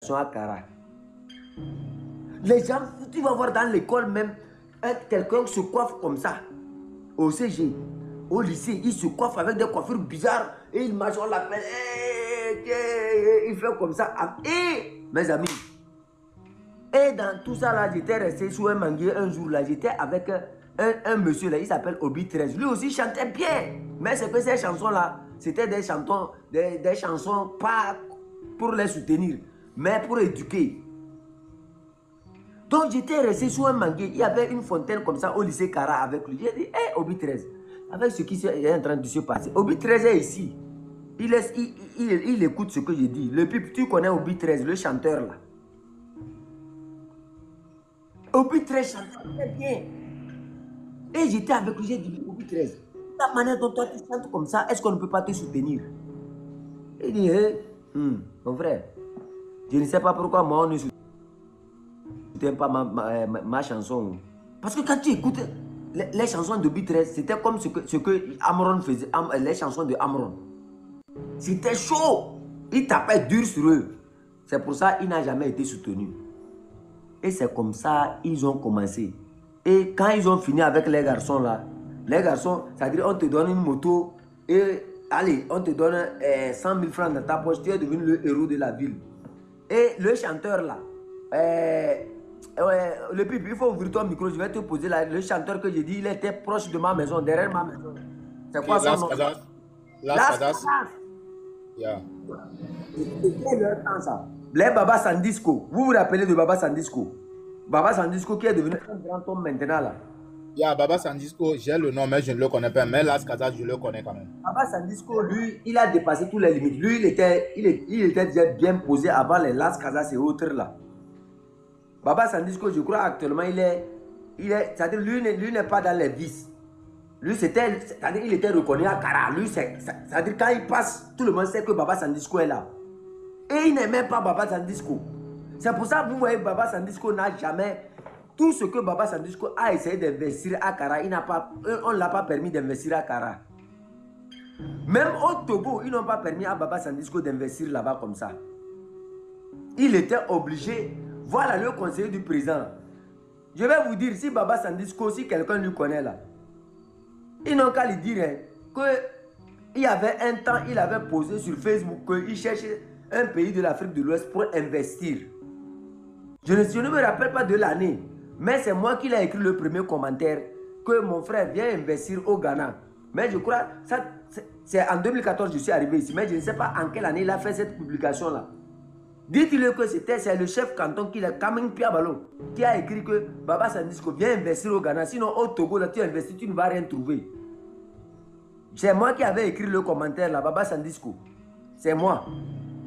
organisation à Kara. Les gens, tu vas voir dans l'école même, quelqu'un se coiffe comme ça. Au CG, au lycée, il se coiffe avec des coiffures bizarres. Et il marche, on l'appelle. Il fait comme ça. Et, mes amis, et dans tout ça là, j'étais resté sous un manguier un jour là. J'étais avec un monsieur là, il s'appelle Obi 13. Lui aussi chantait bien. Mais c'est que ces chansons là, c'était des chansons pas pour les soutenir, mais pour éduquer. Donc j'étais resté sous un manguier. Il y avait une fontaine comme ça au lycée Kara avec lui. J'ai dit, hé Obi 13, avec ce qui est en train de se passer. Obi 13 est ici. Il écoute ce que je dis. Le pipe, tu connais Obi 13, le chanteur là. Obi 13 chantait très bien. Et j'étais avec lui, j'ai dit, Obi 13, la manière dont toi tu chantes comme ça, est-ce qu'on ne peut pas te soutenir? Il dit, mon frère, je ne sais pas pourquoi moi on ne soutient pas ma chanson. Parce que quand tu écoutes les chansons de Obi 13, c'était comme ce que Amron faisait, les chansons de Amron. C'était chaud. Il tapait dur sur eux. C'est pour ça qu'il n'a jamais été soutenu. Et c'est comme ça ils ont commencé. Et quand ils ont fini avec les garçons là, les garçons, c'est-à-dire on te donne une moto et allez, on te donne 100 000 francs dans ta poche, tu es devenu le héros de la ville. Et le chanteur là, le pipe, il faut ouvrir ton micro, je vais te poser là. Le chanteur que j'ai dit, il était proche de ma maison, derrière ma maison. C'est quoi son nom? Las Casas. Yeah. C'était leur temps ça. Les Baba Sandisco. Vous vous rappelez de Baba Sandisco? Baba Sandisco qui est devenu un grand homme maintenant là. Yeah, Baba Sandisco, j'ai le nom, mais je ne le connais pas. Mais Las Casas, je le connais quand même. Baba Sandisco, lui, il a dépassé toutes les limites. Lui, il était déjà bien posé avant les Las Casas et autres là. Baba Sandisco, je crois actuellement, c'est-à-dire lui n'est pas dans les vices. Lui, c'est-à-dire il était reconnu à Kara. Lui, c'est-à-dire quand il passe, tout le monde sait que Baba Sandisco est là. Et il n'aimait pas Baba Sandisco. C'est pour ça que vous voyez, Baba Sandisco n'a jamais... Tout ce que Baba Sandisco a essayé d'investir à Kara, on ne l'a pas permis d'investir à Kara. Même au Togo, ils n'ont pas permis à Baba Sandisco d'investir là-bas comme ça. Il était obligé. Voilà le conseiller du président. Je vais vous dire, si Baba Sandisco, si quelqu'un lui connaît là, ils n'ont qu'à lui dire qu'il y avait un temps, il avait posé sur Facebook qu'il cherchait un pays de l'Afrique de l'Ouest pour investir. Je ne me rappelle pas de l'année, mais c'est moi qui l'ai écrit le premier commentaire que mon frère vient investir au Ghana. Mais je crois, c'est en 2014 que je suis arrivé ici, mais je ne sais pas en quelle année il a fait cette publication-là. Dites-le que c'est le chef canton qui est Kaming Piabalo qui a écrit que Baba Sandisco vient investir au Ghana, sinon au Togo, là, tu investis, tu ne vas rien trouver. C'est moi qui avais écrit le commentaire là, Baba Sandisco. C'est moi.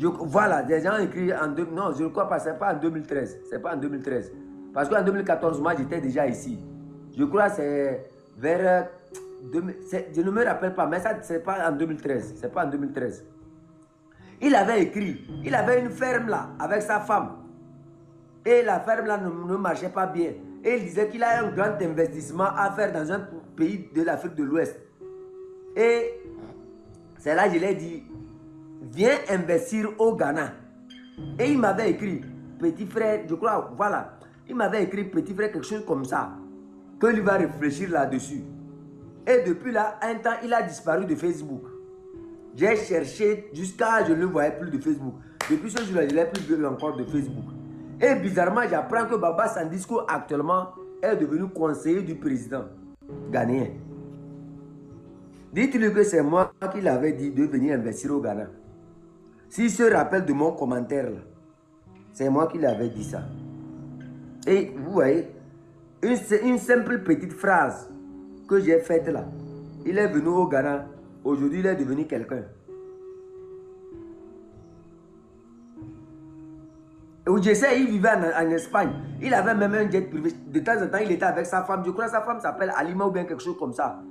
Voilà, des gens ont écrit en... Non, je ne crois pas, c'est pas en 2013. C'est pas en 2013. Parce qu'en 2014, moi, j'étais déjà ici. Je crois que c'est vers... je ne me rappelle pas, mais ça, c'est pas en 2013. C'est pas en 2013. Il avait écrit, il avait une ferme là, avec sa femme. Et la ferme là ne marchait pas bien. Et il disait qu'il a un grand investissement à faire dans un pays de l'Afrique de l'Ouest. Et c'est là que je l'ai dit, viens investir au Ghana. Et il m'avait écrit, petit frère, je crois, voilà. Il m'avait écrit, petit frère, quelque chose comme ça. Que lui va réfléchir là-dessus. Et depuis là, un temps, il a disparu de Facebook. J'ai cherché jusqu'à je ne le voyais plus de Facebook. Depuis ce jour-là, je ne l'ai plus vu encore de Facebook. Et bizarrement, j'apprends que Baba Sandisco actuellement est devenu conseiller du président ghanéen. Dites-lui que c'est moi qui l'avais dit de venir investir au Ghana. S'il se rappelle de mon commentaire là, c'est moi qui l'avais dit ça. Et vous voyez, une simple petite phrase que j'ai faite là. Il est venu au Ghana. Aujourd'hui, il est devenu quelqu'un. Je sais, il vivait en Espagne. Il avait même un jet privé. De temps en temps, il était avec sa femme. Je crois que sa femme s'appelle Alima ou bien quelque chose comme ça.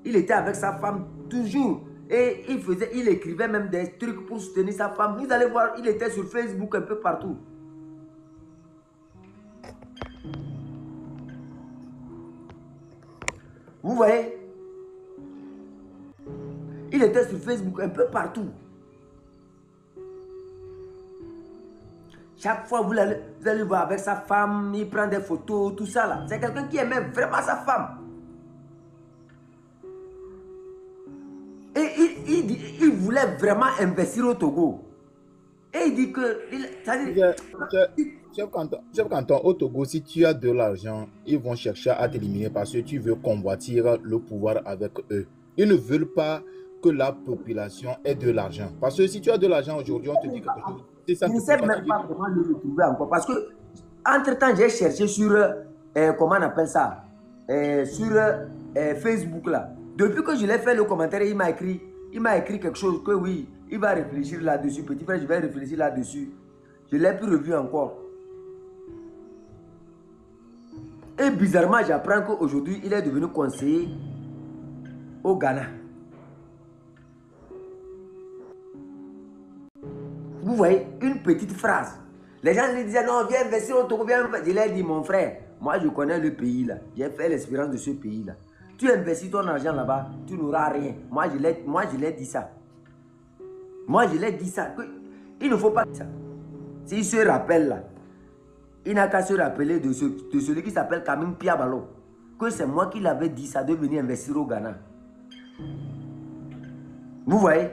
Il était avec sa femme toujours. Et il écrivait même des trucs pour soutenir sa femme. Vous allez voir, il était sur Facebook un peu partout. Vous voyez? Il était sur Facebook un peu partout. Chaque fois, vous allez voir avec sa femme, il prend des photos, tout ça là. C'est quelqu'un qui aimait vraiment sa femme. Et il voulait vraiment investir au Togo. Et il dit que... Chef Canton, au Togo, si tu as de l'argent, ils vont chercher à t'éliminer parce que tu veux convoitir le pouvoir avec eux. Ils ne veulent pas que la population ait de l'argent. Parce que si tu as de l'argent aujourd'hui, on te dit quelque chose. C'est ça Je ne que sais pourquoi tu même dis. pas comment le retrouver encore. Parce que, entre-temps, j'ai cherché sur, comment on appelle ça, sur Facebook là. Depuis que je l'ai fait le commentaire, il m'a écrit quelque chose que oui, il va réfléchir là-dessus. Petit frère, je vais réfléchir là-dessus. Je ne l'ai plus revu encore. Et bizarrement, j'apprends qu'aujourd'hui, il est devenu conseiller au Ghana. Vous voyez, une petite phrase. Les gens lui disaient, non, viens investir au Togo, viens investir. Je leur ai dit, mon frère, moi je connais le pays là. J'ai fait l'expérience de ce pays là. Tu investis ton argent là-bas, tu n'auras rien. Moi, je l'ai dit ça. Moi, je l'ai dit ça. Il ne faut pas ça. S'il se rappelle là, il n'a qu'à se rappeler de celui qui s'appelle Kamim Piabalo. Que c'est moi qui l'avais dit ça de venir investir au Ghana. Vous voyez?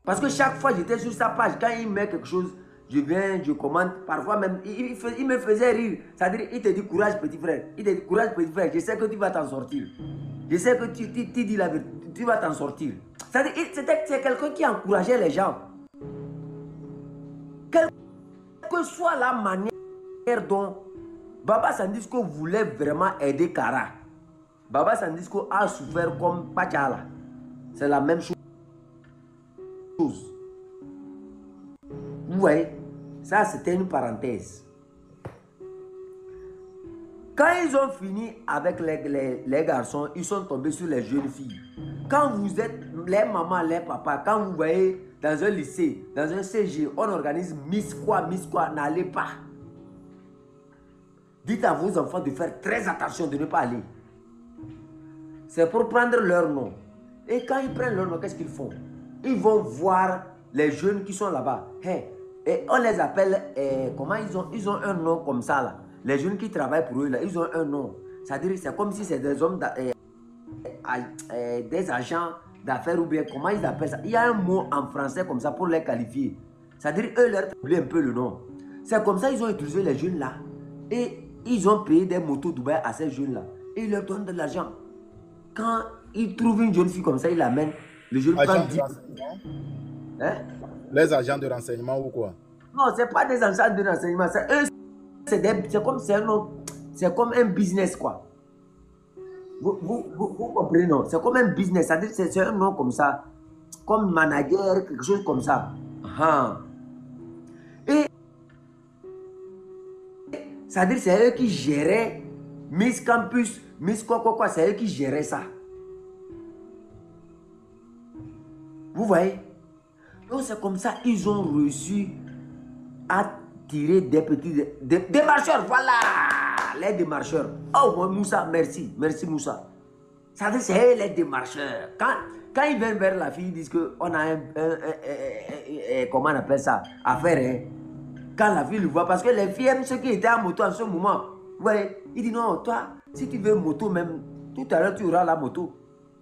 Parce que chaque fois j'étais sur sa page, quand il met quelque chose, je viens, je commente. Parfois même, il me faisait rire. C'est-à-dire, il te dit courage petit frère. Il te dit courage petit frère, je sais que tu vas t'en sortir. Je sais que tu dis la vérité, tu vas t'en sortir. C'est-à-dire, c'est quelqu'un qui encourageait les gens. Quelle que soit la manière dont Baba Sandisco voulait vraiment aider Kara, Baba Sandisco a souffert comme Pachala. C'est la même chose. Vous voyez, ça c'était une parenthèse. Quand ils ont fini avec les garçons, ils sont tombés sur les jeunes filles. Quand vous êtes les mamans, les papas, quand vous voyez dans un lycée, dans un CG, on organise Miss quoi, n'allez pas. Dites à vos enfants de faire très attention, de ne pas aller. C'est pour prendre leur nom. Et quand ils prennent leur nom, qu'est-ce qu'ils font? Ils vont voir les jeunes qui sont là-bas. Hey, et on les appelle, comment ils ont un nom comme ça là. Les jeunes qui travaillent pour eux là, ils ont un nom. C'est-à-dire, c'est comme si c'est des hommes, des agents d'affaires ou bien comment ils appellent ça. Il y a un mot en français comme ça pour les qualifier. C'est-à-dire, eux leur oublient un peu le nom. C'est comme ça ils ont utilisé les jeunes là. Et ils ont payé des motos Dubaï à ces jeunes là. Et ils leur donnent de l'argent. Quand ils trouvent une jeune fille comme ça, ils l'amènent. Le jeune prend 10. Hein? Les agents de renseignement ou quoi? Non, ce n'est pas des agents de renseignement. C'est comme un business, quoi. Vous comprenez, non? C'est comme un business. C'est un nom comme ça. Comme manager, quelque chose comme ça. Et c'est-à-dire c'est eux qui géraient Miss Campus, Miss quoi, c'est eux qui géraient ça. Vous voyez? Donc c'est comme ça ils ont réussi à tirer des petits démarcheurs. Voilà, les démarcheurs. Oh Moussa, merci Moussa. Ça veut dire c'est les démarcheurs. Quand ils viennent vers la fille, ils disent qu'on a comment on appelle ça, affaire. Hein? Quand la fille le voit, parce que les filles aiment ceux qui étaient en moto en ce moment. Vous voyez, il dit non, toi, si tu veux moto même, tout à l'heure tu auras la moto.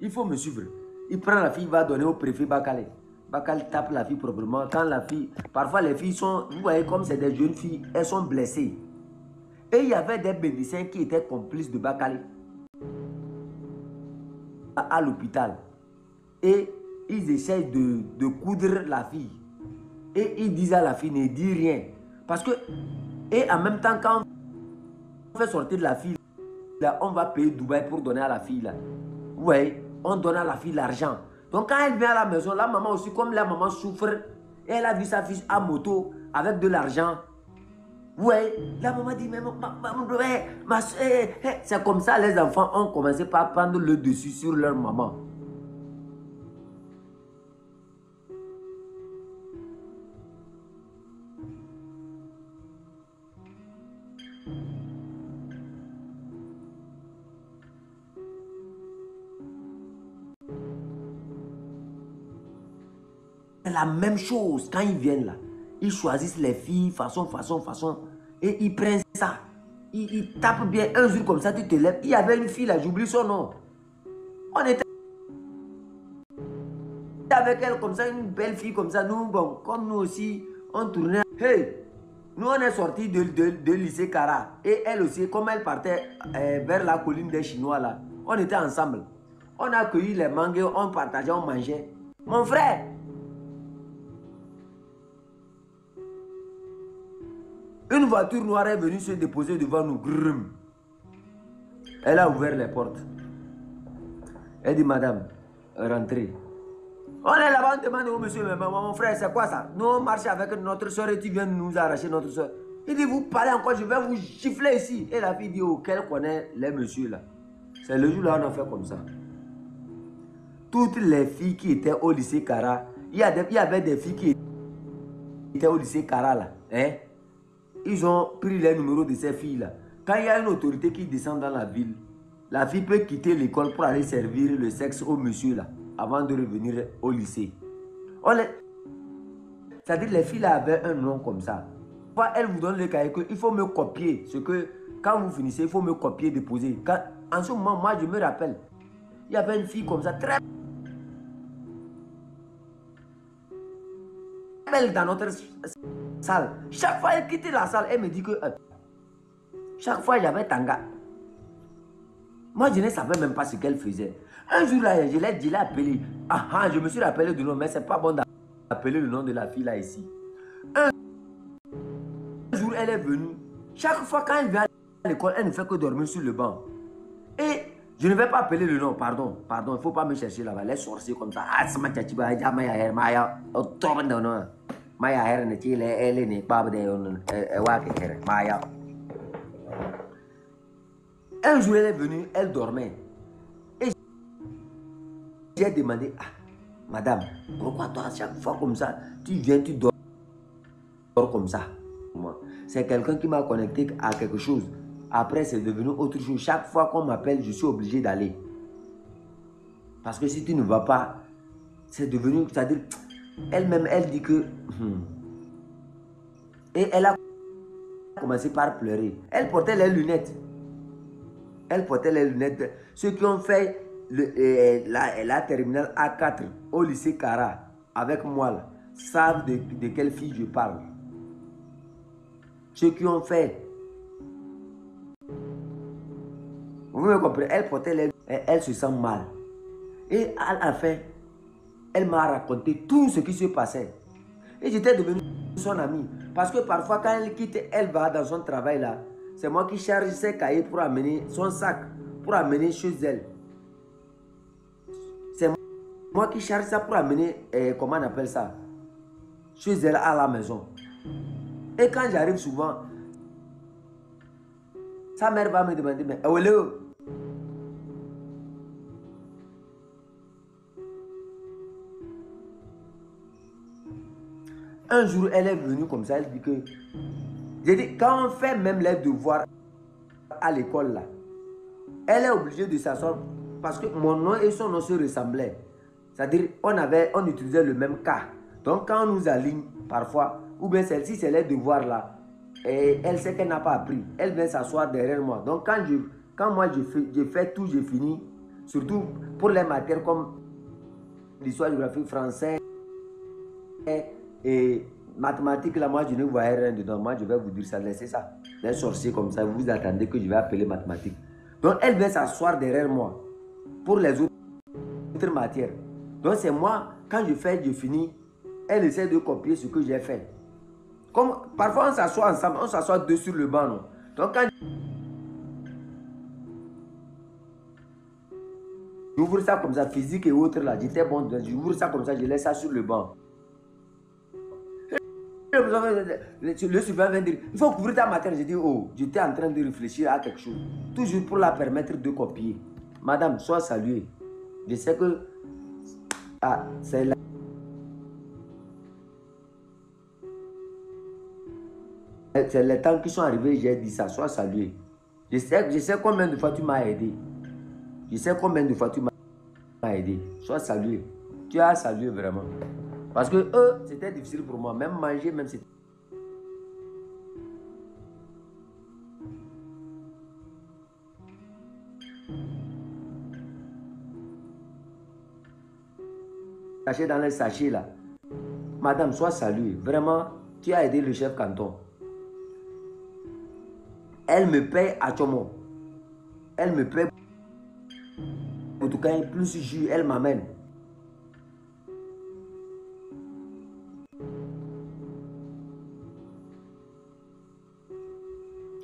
Il faut me suivre. Il prend la fille, il va donner au préfet Bakale. Bakale tape la fille proprement. Quand la fille, parfois les filles sont, vous voyez, comme c'est des jeunes filles, elles sont blessées. Et il y avait des médecins qui étaient complices de Bakale à l'hôpital. Et ils essayent de coudre la fille. Et ils disent à la fille, ne dis rien. Parce que, et en même temps, quand on fait sortir de la fille, là, on va payer Dubaï pour donner à la fille. Là. Vous voyez, on donne à la fille l'argent. Donc quand elle vient à la maison, la maman aussi, comme la maman souffre, et elle a vu sa fille à moto avec de l'argent. Vous voyez, la maman dit, mais c'est comme ça, les enfants ont commencé par prendre le dessus sur leur maman. la même chose quand ils viennent là. Ils choisissent les filles, façon. Et ils prennent ça. Ils tapent bien. Un jour comme ça, tu te lèves. Il y avait une fille là, j'oublie son nom. On était avec elle comme ça, une belle fille comme ça. Nous, bon, comme nous aussi, on tournait. Hey! Nous, on est sortis de lycée Cara. Et elle aussi, comme elle partait vers la colline des Chinois là, on était ensemble. On a cueilli les mangues, on partageait, on mangeait. Mon frère! Une voiture noire est venue se déposer devant nous. Grum. Elle a ouvert les portes. Elle dit, madame, rentrez. On est là-bas, on demande au monsieur, mais mon frère, c'est quoi ça? Nous, on marche avec notre soeur et tu viens nous arracher notre soeur. Il dit, vous parlez encore, je vais vous gifler ici. Et la fille dit, oh, qu'elle connaît les messieurs là. C'est le jour là, on a fait comme ça. Toutes les filles qui étaient au lycée Cara, il y avait des filles qui étaient au lycée Cara là. Hein? Ils ont pris les numéros de ces filles-là. Quand il y a une autorité qui descend dans la ville, la fille peut quitter l'école pour aller servir le sexe au monsieur-là, avant de revenir au lycée. C'est-à-dire les filles-là avaient un nom comme ça. Elle vous donne le cahier qu'il faut me copier. Ce que, quand vous finissez, il faut me copier, déposer. En ce moment, moi, je me rappelle, il y avait une fille comme ça, très belle dans notre salle. Chaque fois elle quittait la salle, elle me dit que chaque fois j'avais tanga. Moi je ne savais même pas ce qu'elle faisait. Un jour là, je l'ai appelé. Je me suis rappelé du nom, mais c'est pas bon d'appeler le nom de la fille là ici. Un jour elle est venue. Chaque fois quand elle vient à l'école, elle ne fait que dormir sur le banc. Et je ne vais pas appeler le nom, pardon, il ne faut pas me chercher là-bas. Les sorciers comme ça. Un jour, elle est venue, elle dormait. Et j'ai demandé, madame, pourquoi toi, à chaque fois comme ça, tu viens, tu dors comme ça? C'est quelqu'un qui m'a connecté à quelque chose. Après, c'est devenu autre chose. Chaque fois qu'on m'appelle, je suis obligé d'aller. Parce que si tu ne vas pas, c'est devenu, c'est-à-dire, elle-même, elle dit que... Et elle a commencé par pleurer. Elle portait les lunettes. Ceux qui ont fait la terminale A4 au lycée Cara, avec moi, là, savent de quelle fille je parle. Ceux qui ont fait... Vous me comprenez? Elle portait les... Elle se sent mal. Et à la fin, elle m'a raconté tout ce qui se passait. Et j'étais devenu son ami. Parce que parfois, quand elle quitte, elle va dans son travail là. C'est moi qui charge ses cahiers pour amener son sac, pour amener chez elle. C'est moi qui charge ça pour amener, comment on appelle ça, chez elle à la maison. Et quand j'arrive souvent, sa mère va me demander, mais où est le... Un jour, elle est venue comme ça, elle dit que... J'ai dit, quand on fait même les devoirs à l'école là, elle est obligée de s'asseoir parce que mon nom et son nom se ressemblaient. C'est-à-dire, on utilisait le même cas. Donc, quand on nous aligne parfois, ou bien celle-ci, c'est les devoirs là, et elle sait qu'elle n'a pas appris. Elle vient s'asseoir derrière moi. Donc, quand moi je fais tout, j'ai fini, surtout pour les matières comme l'histoire, géographie, français et mathématiques, là, moi, je ne voyais rien dedans. Moi, je vais vous dire ça, laissez ça. Les sorciers comme ça, vous attendez que je vais appeler mathématiques. Donc, elle vient s'asseoir derrière moi pour les autres matières. Donc, c'est moi, quand je fais, je finis, elle essaie de copier ce que j'ai fait. Comme, parfois, on s'assoit ensemble, on s'assoit deux sur le banc. Non? Donc, quand j'ouvre ça comme ça, physique et autres, là, j'étais bon, j'ouvre ça comme ça, je laisse ça sur le banc. Le surveillant vient dire, il faut couvrir ta matière. J'ai dit, oh, j'étais en train de réfléchir à quelque chose. Toujours pour la permettre de copier. Madame, sois saluée. Je sais que c'est là. C'est les temps qui sont arrivés, j'ai dit ça, sois saluée. Je sais combien de fois tu m'as aidé. Je sais combien de fois tu m'as aidé. Sois saluée. Tu as salué vraiment. Parce que eux, c'était difficile pour moi. Même manger, même c'était... Caché dans les sachets là. Madame, sois saluée. Vraiment, tu as aidé le chef canton. Elle me paye à Chomo. Elle me paye. En tout cas, plus jus, elle m'amène.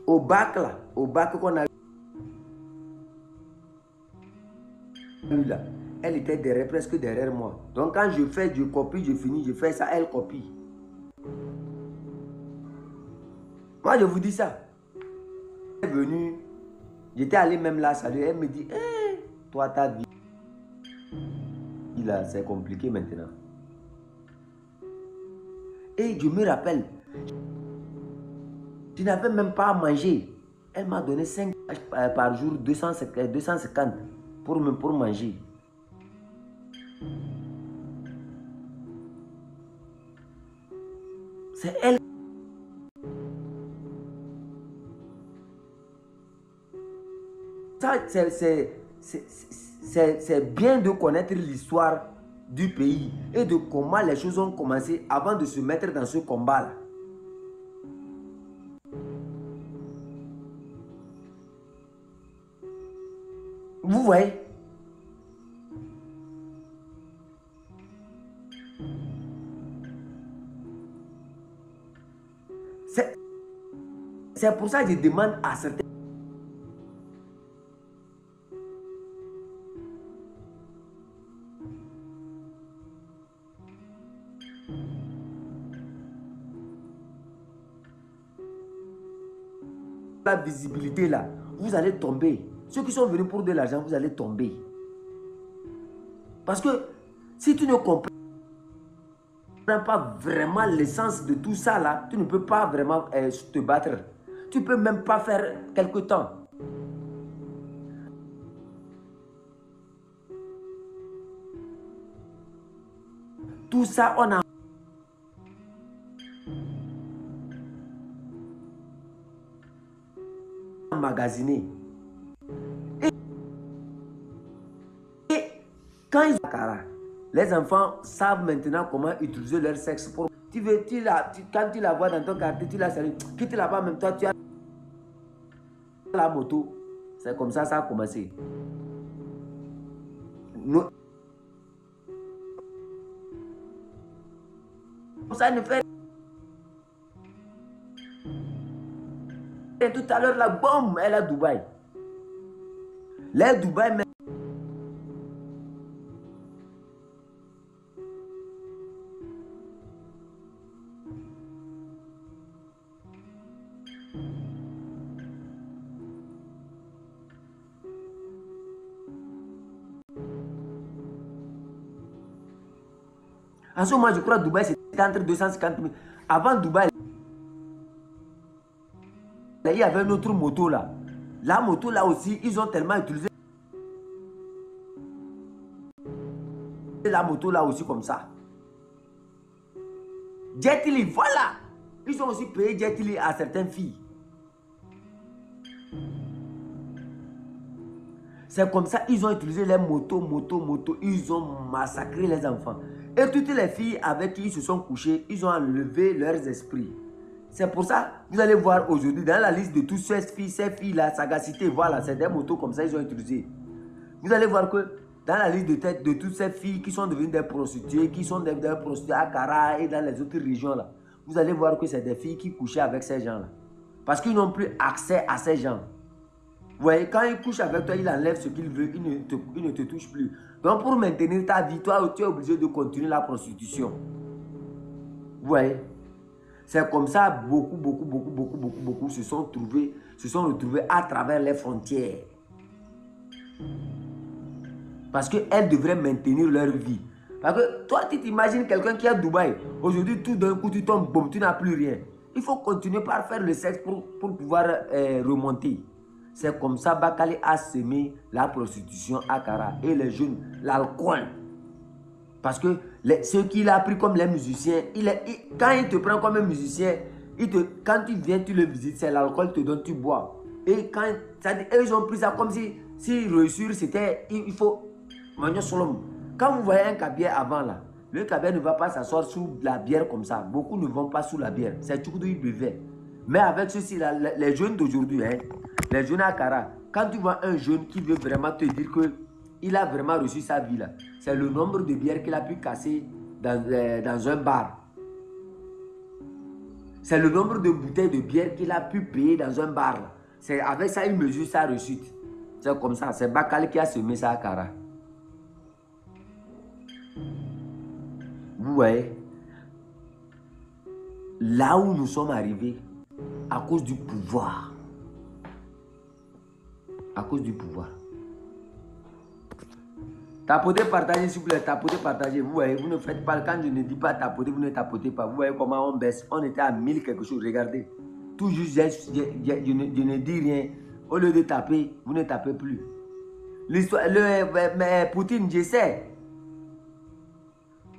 Au bac là, au bac qu'on a eu là, elle était derrière, presque derrière moi. Donc quand je fais, je copie, je finis, je fais ça, elle copie. Moi je vous dis ça. Elle est venue, j'étais allé même là saluer, elle me dit, hey, toi ta vie là, c'est compliqué maintenant. Et je me rappelle, je n'avais même pas à manger. Elle m'a donné 5 par jour, 250 pour manger. C'est elle. Ça, c'est bien de connaître l'histoire du pays et de comment les choses ont commencé avant de se mettre dans ce combat-là. Vous voyez? C'est pour ça que je demande à certains la visibilité là, vous allez tomber. Ceux qui sont venus pour de l'argent, vous allez tomber. Parce que si tu ne comprends pas vraiment l'essence de tout ça là, tu ne peux pas vraiment te battre. Tu ne peux même pas faire quelque temps. Tout ça, on a emmagasiné. Et quand ils ont... Les enfants savent maintenant comment utiliser leur sexe pour... Quand tu la vois dans ton quartier, tu la salues. Quitte là-bas, même toi, tu as la moto. C'est comme ça a commencé. Ça ne fait... Et tout à l'heure, la bombe, elle est à Dubaï. Les Dubaï, même... En ce moment, je crois que Dubaï, c'était entre 250 000. Avant Dubaï, il y avait une autre moto là. La moto là aussi, ils ont tellement utilisé la moto là aussi comme ça. Jet Li, voilà. Ils ont aussi payé Jet Li à certaines filles. C'est comme ça, ils ont utilisé les motos. Ils ont massacré les enfants. Et toutes les filles avec qui ils se sont couchés, ils ont enlevé leurs esprits. C'est pour ça, vous allez voir aujourd'hui, dans la liste de toutes ces filles-là, sagacité, voilà, c'est des motos comme ça ils ont utilisé. Vous allez voir que dans la liste de tête de toutes ces filles qui sont devenues des prostituées, qui sont des prostituées à Kara et dans les autres régions là, vous allez voir que c'est des filles qui couchaient avec ces gens-là. Parce qu'ils n'ont plus accès à ces gens. Vous voyez, quand il couche avec toi, il enlève ce qu'il veut, il ne te touche plus. Donc pour maintenir ta vie, toi, tu es obligé de continuer la prostitution. Vous voyez? C'est comme ça, beaucoup se sont retrouvés à travers les frontières. Parce qu'elles devraient maintenir leur vie. Parce que toi, tu t'imagines quelqu'un qui est à Dubaï. Aujourd'hui, tout d'un coup, tu tombes, boum, tu n'as plus rien. Il faut continuer par faire le sexe pour pouvoir remonter. C'est comme ça Bakali a semé la prostitution à Kara et les jeunes, l'alcool. Parce que ceux qu'il a pris comme les musiciens, quand il te prend comme un musicien, quand tu viens, tu le visites, c'est l'alcool te donne, tu bois. Et quand, ils ont pris ça comme si réussir, c'était, il faut, quand vous voyez un cabier avant là, le cabier ne va pas s'asseoir sous la bière comme ça. Beaucoup ne vont pas sous la bière. C'est tout ils buvaient. Mais avec ceci, là, les jeunes d'aujourd'hui, hein, les jeunes à Cara, quand tu vois un jeune qui veut vraiment te dire qu'il a vraiment reçu sa vie là, c'est le nombre de bières qu'il a pu casser dans un bar. C'est le nombre de bouteilles de bière qu'il a pu payer dans un bar. C'est avec ça, il mesure sa réussite. C'est comme ça. C'est Bakal qui a semé ça à Cara. Vous voyez? Là où nous sommes arrivés, à cause du pouvoir. À cause du pouvoir. Tapotez, partagez, s'il vous plaît. Tapotez, partagez. Vous voyez, vous ne faites pas. Quand je ne dis pas tapoter, vous ne tapotez pas. Vous voyez comment on baisse. On était à 1000 quelque chose. Regardez. Tout juste, je ne dis rien. Au lieu de taper, vous ne tapez plus. L'histoire, mais Poutine, je sais.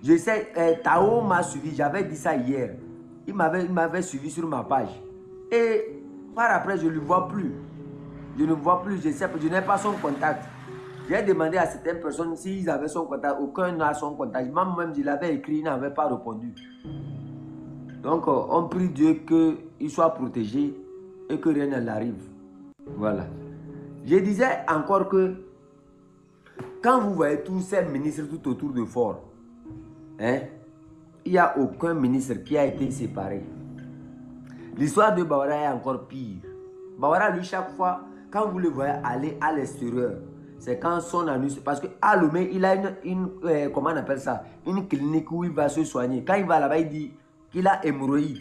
Je sais, Tao m'a suivi. J'avais dit ça hier. Il m'avait suivi sur ma page. Et par après, je ne le vois plus. Je ne vois plus. Je sais, je n'ai pas son contact. J'ai demandé à certaines personnes s'ils avaient son contact. Aucun n'a son contact. Moi-même, je l'avais écrit, il n'avait pas répondu. Donc, on prie Dieu qu'il soit protégé et que rien ne l'arrive. Voilà. Je disais encore que quand vous voyez tous ces ministres tout autour de Fort, hein, il n'y a aucun ministre qui a été séparé. L'histoire de Bawara est encore pire. Bawara, lui, chaque fois, quand vous le voyez aller à l'extérieur, c'est quand son anus... Parce qu'à Lomé, il a comment on appelle ça? Une clinique où il va se soigner. Quand il va là-bas, il dit qu'il a hémorroïde.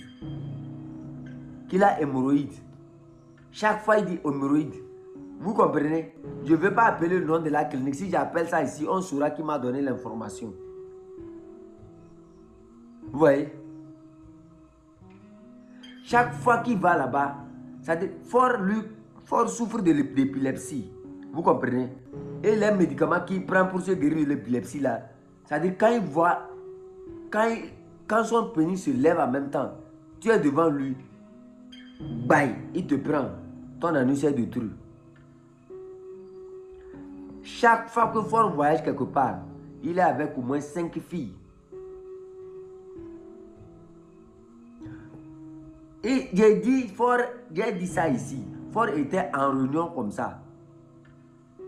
Qu'il a hémorroïde. Chaque fois, il dit hémorroïde. Vous comprenez? Je ne veux pas appeler le nom de la clinique. Si j'appelle ça ici, on saura qui m'a donné l'information. Vous voyez? Chaque fois qu'il va là-bas, Fort souffre de l'épilepsie. Vous comprenez? Et les médicaments qu'il prend pour se guérir de l'épilepsie là, c'est-à-dire quand il voit, quand son pénis se lève en même temps, tu es devant lui, bye, il te prend, ton anus est détruit. Chaque fois que Fort voyage quelque part, il est avec au moins 5 filles. Et j'ai dit ça ici. Fort était en réunion comme ça.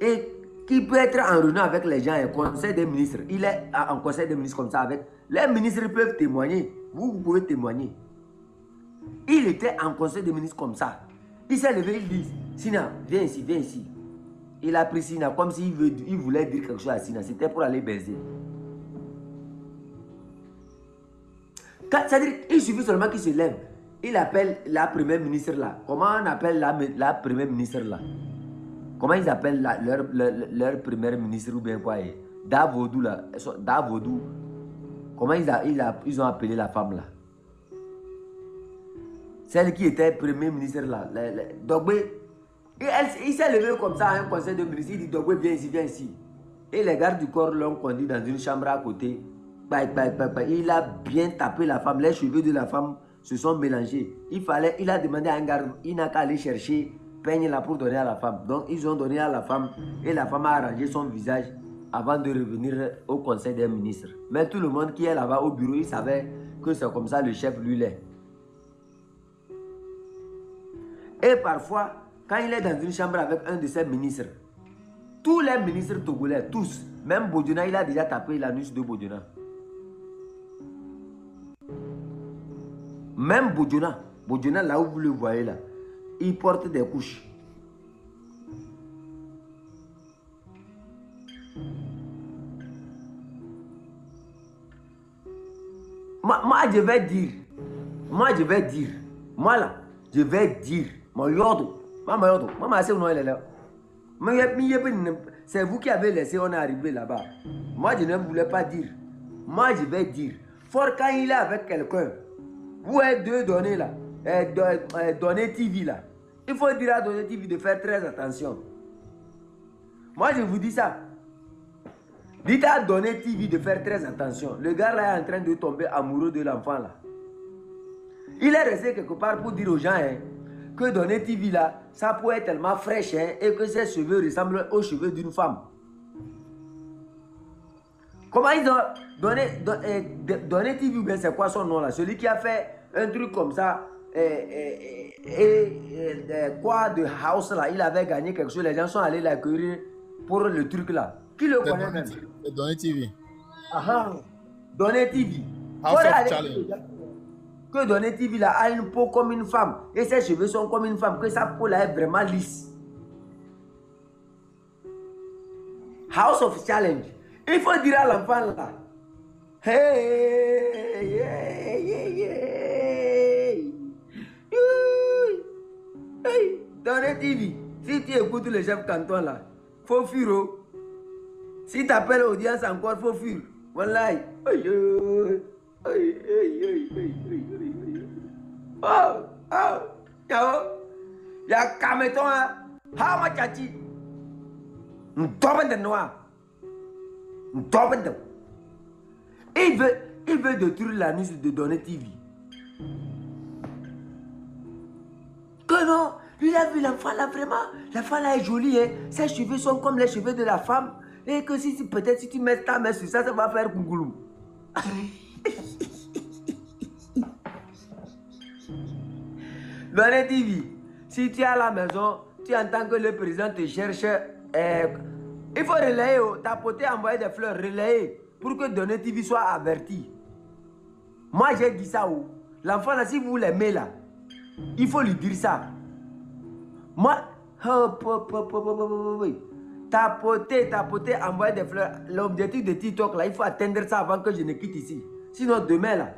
Et qui peut être en réunion avec les gens, un conseil des ministres. Il est en conseil des ministres comme ça avec. Les ministres peuvent témoigner. Vous pouvez témoigner. Il était en conseil des ministres comme ça. Il s'est levé, il dit, Sina, viens ici, viens ici. Il a pris Sina comme s'il voulait dire quelque chose à Sina. C'était pour aller baiser. C'est-à-dire, il suffit seulement qu'il se lève. Il appelle la première ministre là. Comment on appelle la première ministre là? Comment ils appellent leur première ministre ou bien quoi? Davodou là. Davodou. Comment ils ont appelé la femme là? Celle qui était premier ministre là. Dogbe. Il s'est levé comme ça à un conseil de ministre. Il dit Dogbe, viens ici, viens ici. Et les gardes du corps l'ont conduit dans une chambre à côté. Il a bien tapé la femme. Les cheveux de la femme se sont mélangés. Il a demandé à un garde, il n'a qu'à aller chercher peigne là pour donner à la femme. Donc ils ont donné à la femme et la femme a arrangé son visage avant de revenir au conseil des ministres. Mais tout le monde qui est là-bas au bureau, il savait que c'est comme ça le chef lui l'est. Et parfois, quand il est dans une chambre avec un de ses ministres, tous les ministres togolais, tous, même Bodjona, il a déjà tapé l'anus de Bodjona. Même Bodjona, là où vous le voyez là, il porte des couches. Moi, je vais dire, c'est vous qui avez laissé, on est arrivé là-bas. Moi, je ne voulais pas dire. Moi, je vais dire, Fort quand il est avec quelqu'un, vous êtes deux donnés là, donner TV là. Il faut dire à donner TV de faire très attention. Moi, je vous dis ça. Dites à Donner TV de faire très attention. Le gars là est en train de tomber amoureux de l'enfant là. Il est resté quelque part pour dire aux gens que Donner TV là, sa peau est tellement fraîche et que ses cheveux ressemblent aux cheveux d'une femme. Comment ils ont Donner TV, bien c'est quoi son nom là? Celui qui a fait un truc comme ça, quoi de house là, il avait gagné quelque chose, les gens sont allés l'accueillir pour le truc là. Qui le connaît même? C'est Donner TV. Ah, Donner TV. House of Challenge. Que Donner TV là a une peau comme une femme et ses cheveux sont comme une femme, que sa peau là est vraiment lisse. House of Challenge. Il faut dire à l'enfant là, hey, hey, Donner TV. Si tu écoutes le chef canton là, faut fuir. Si tu appelles l'audience encore, faut fuir. Wallahi. Oh, ya kameton ha ma chachi. M'toben de noir. M'toben de. Il veut détruire la news de Donner TV. Que non, il a vu l'enfant là vraiment. L'enfant là est joli, hein. Ses cheveux sont comme les cheveux de la femme. Et que si peut-être si tu mets ta main sur ça, ça va faire cougoulou. Donner TV, si tu es à la maison, tu entends que le président te cherche, il faut relayer, tapoter, envoyer des fleurs, relayer, pour que Donner TV soit averti. Moi j'ai dit ça, l'enfant là, si vous l'aimez là, il faut lui dire ça. Moi, tapoter, envoyer des fleurs. L'objectif de TikTok là, il faut atteindre ça avant que je ne quitte ici. Sinon demain là,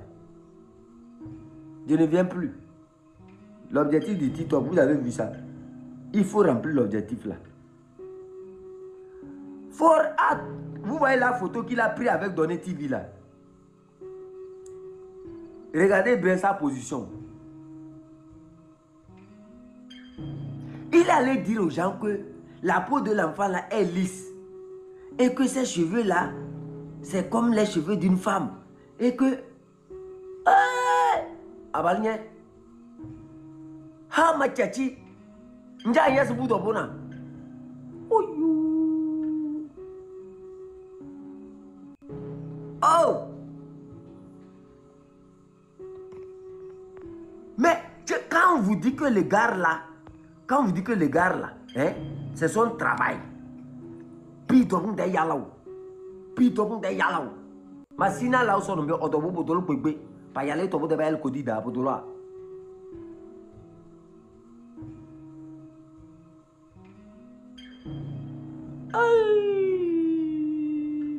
je ne viens plus. L'objectif de TikTok, vous avez vu ça. Il faut remplir l'objectif là. Vous voyez la photo qu'il a prise avec Donner TV là. Regardez bien sa position. Il allait dire aux gens que la peau de l'enfant là est lisse. Et que ses cheveux là, c'est comme les cheveux d'une femme. Et que... Abalnya. Ha ma chachi. Nja yes budo bona. Oh. Mais quand on vous dit que les gars là, hein, c'est son travail. Pitobun de yalao. Masina là son nombre odobo bodolo pegbe. Pa yale tobo de bael kodida bodola.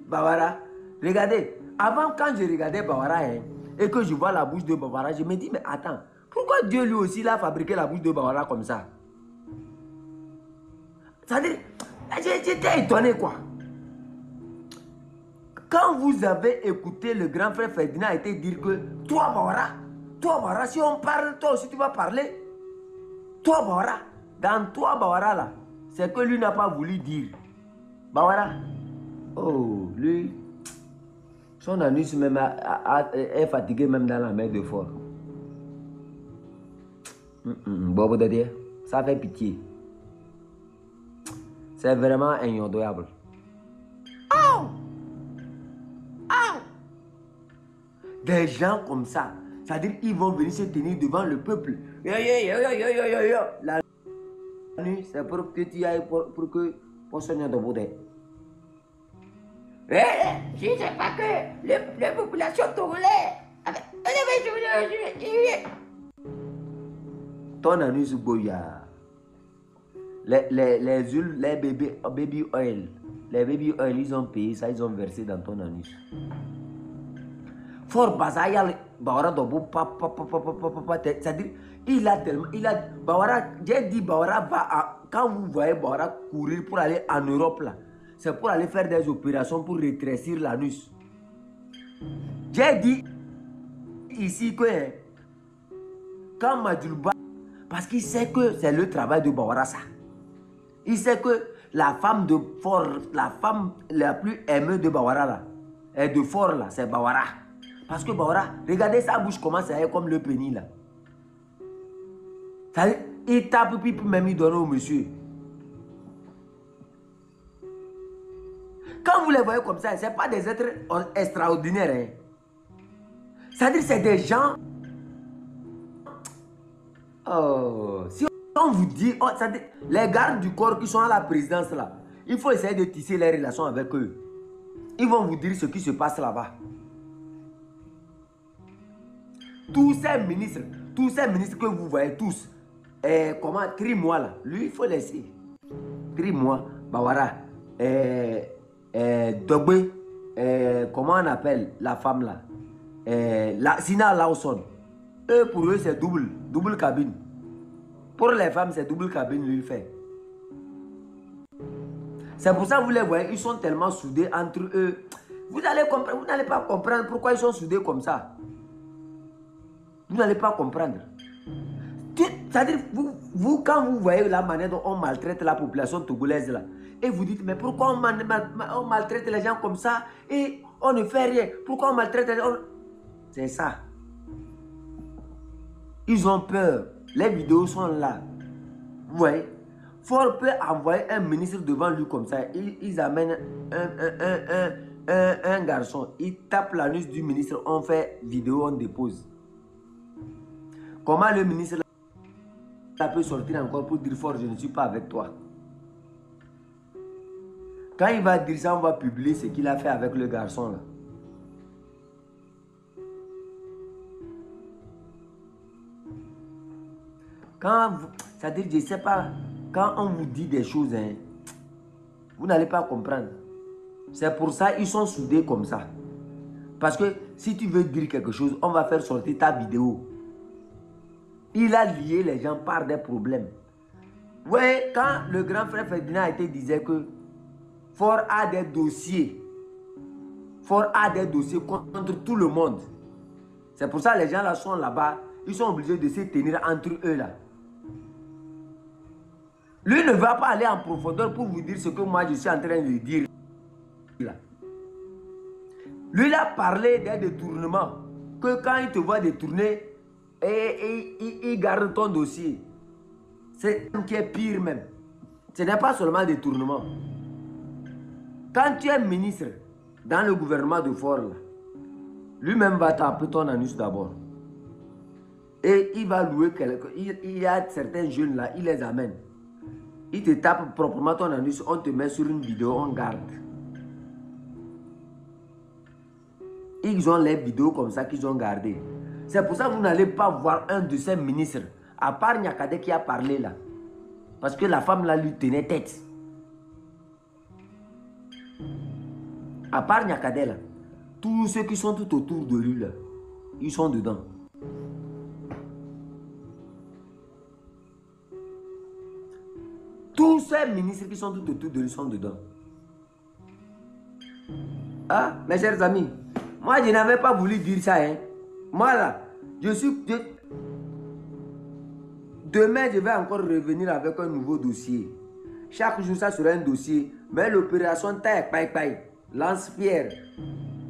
Bawara, regardez, avant quand je regardais Bawara et que je vois la bouche de Bawara, je me dis, mais attends, pourquoi Dieu lui aussi a fabriqué la bouche de Bawara comme ça? C'est-à-dire, j'étais étonné quoi. Quand vous avez écouté le grand frère Ferdinand était dire que toi Bawara, si on parle, toi aussi tu vas parler. Toi Bawara, dans toi Bawara là, c'est que lui n'a pas voulu dire. Bawara, oh, lui, son anus même est fatigué même dans la mer de fort. Bobo de Dieu, ça fait pitié. C'est vraiment ignoble. Oh! Oh! Des gens comme ça, c'est-à-dire ils vont venir se tenir devant le peuple. La nuit, c'est pour que tu ailles pour que pour soigner de beauté. Je ne sais pas que les populations togolaises. Ton anus boya. Les huiles, les baby oil. Les baby oil, ils ont payé ça, ils ont versé dans ton anus. Fort Bazaya, Bawara Dobo, c'est-à-dire, il a tellement. Bawara, j'ai dit Bawara va. Quand vous voyez Bawara courir pour aller en Europe là, c'est pour aller faire des opérations pour rétrécir l'anus. J'ai dit ici que quand Madjulba, parce qu'il sait que c'est le travail de Bawara ça. Il sait que la femme de Fort, la femme la plus aimée de Bawara là, et de Fort là, c'est Bawara. Parce que Bawara, regardez sa bouche comment ça est comme le pénis là. Ça, il tape puis même il donne au monsieur. Quand vous les voyez comme ça, ce n'est pas des êtres extraordinaires. Hein. C'est-à-dire c'est des gens... Oh, si on vous dit... Oh, les gardes du corps qui sont à la présidence là, il faut essayer de tisser les relations avec eux. Ils vont vous dire ce qui se passe là-bas. Tous ces ministres que vous voyez tous, comment, Tri-moi là, lui il faut laisser. Tri-moi, Bawara, Dogbe, comment on appelle la femme là, Sina Lawson. Eux, pour eux, c'est double cabine. Pour les femmes, c'est double cabine, lui, il fait. C'est pour ça que vous les voyez, ils sont tellement soudés entre eux. Vous n'allez pas comprendre pourquoi ils sont soudés comme ça. Vous n'allez pas comprendre. C'est-à-dire, vous, quand vous voyez la manière dont on maltraite la population togolaise là, et vous dites, mais pourquoi on maltraite les gens comme ça et on ne fait rien? Pourquoi on maltraite les gens? C'est ça. Ils ont peur. Les vidéos sont là. Vous voyez? Fort peut envoyer un ministre devant lui comme ça. Ils amènent un garçon. Ils tapent l'anus du ministre. On fait vidéo, on dépose. Comment le ministre là peut sortir encore pour dire fort, je ne suis pas avec toi? Quand il va dire ça, on va publier ce qu'il a fait avec le garçon là. C'est-à-dire, je ne sais pas, quand on vous dit des choses, hein, vous n'allez pas comprendre. C'est pour ça qu'ils sont soudés comme ça. Parce que si tu veux dire quelque chose, on va faire sortir ta vidéo. Il a lié les gens par des problèmes. Ouais, quand le grand frère Ferdinand disait que Fort a des dossiers. Fort a des dossiers contre tout le monde. C'est pour ça que les gens là sont là-bas. Ils sont obligés de se tenir entre eux là. Lui ne va pas aller en profondeur pour vous dire ce que moi je suis en train de dire là. Lui il a parlé des détournements. Que quand il te voit détourner, il garde ton dossier. C'est ce qui est pire même. Ce n'est pas seulement détournement. Quand tu es ministre dans le gouvernement de Fort, lui-même va taper ton anus d'abord. Et il va louer quelqu'un. Il y a certains jeunes là, il les amène. Il te tape proprement ton anus, on te met sur une vidéo, on garde. Ils ont les vidéos comme ça qu'ils ont gardées. C'est pour ça que vous n'allez pas voir un de ces ministres, à part Nyakade qui a parlé là. Parce que la femme là lui tenait tête. À part Nyakade là, tous ceux qui sont tout autour de lui là, ils sont dedans. Tous ces ministres qui sont tout autour de lui sont dedans. Ah, mes chers amis, moi je n'avais pas voulu dire ça. Hein. Moi là, demain je vais encore revenir avec un nouveau dossier. Chaque jour ça sera un dossier. Mais l'opération Taille Paille, Lance-Pierre,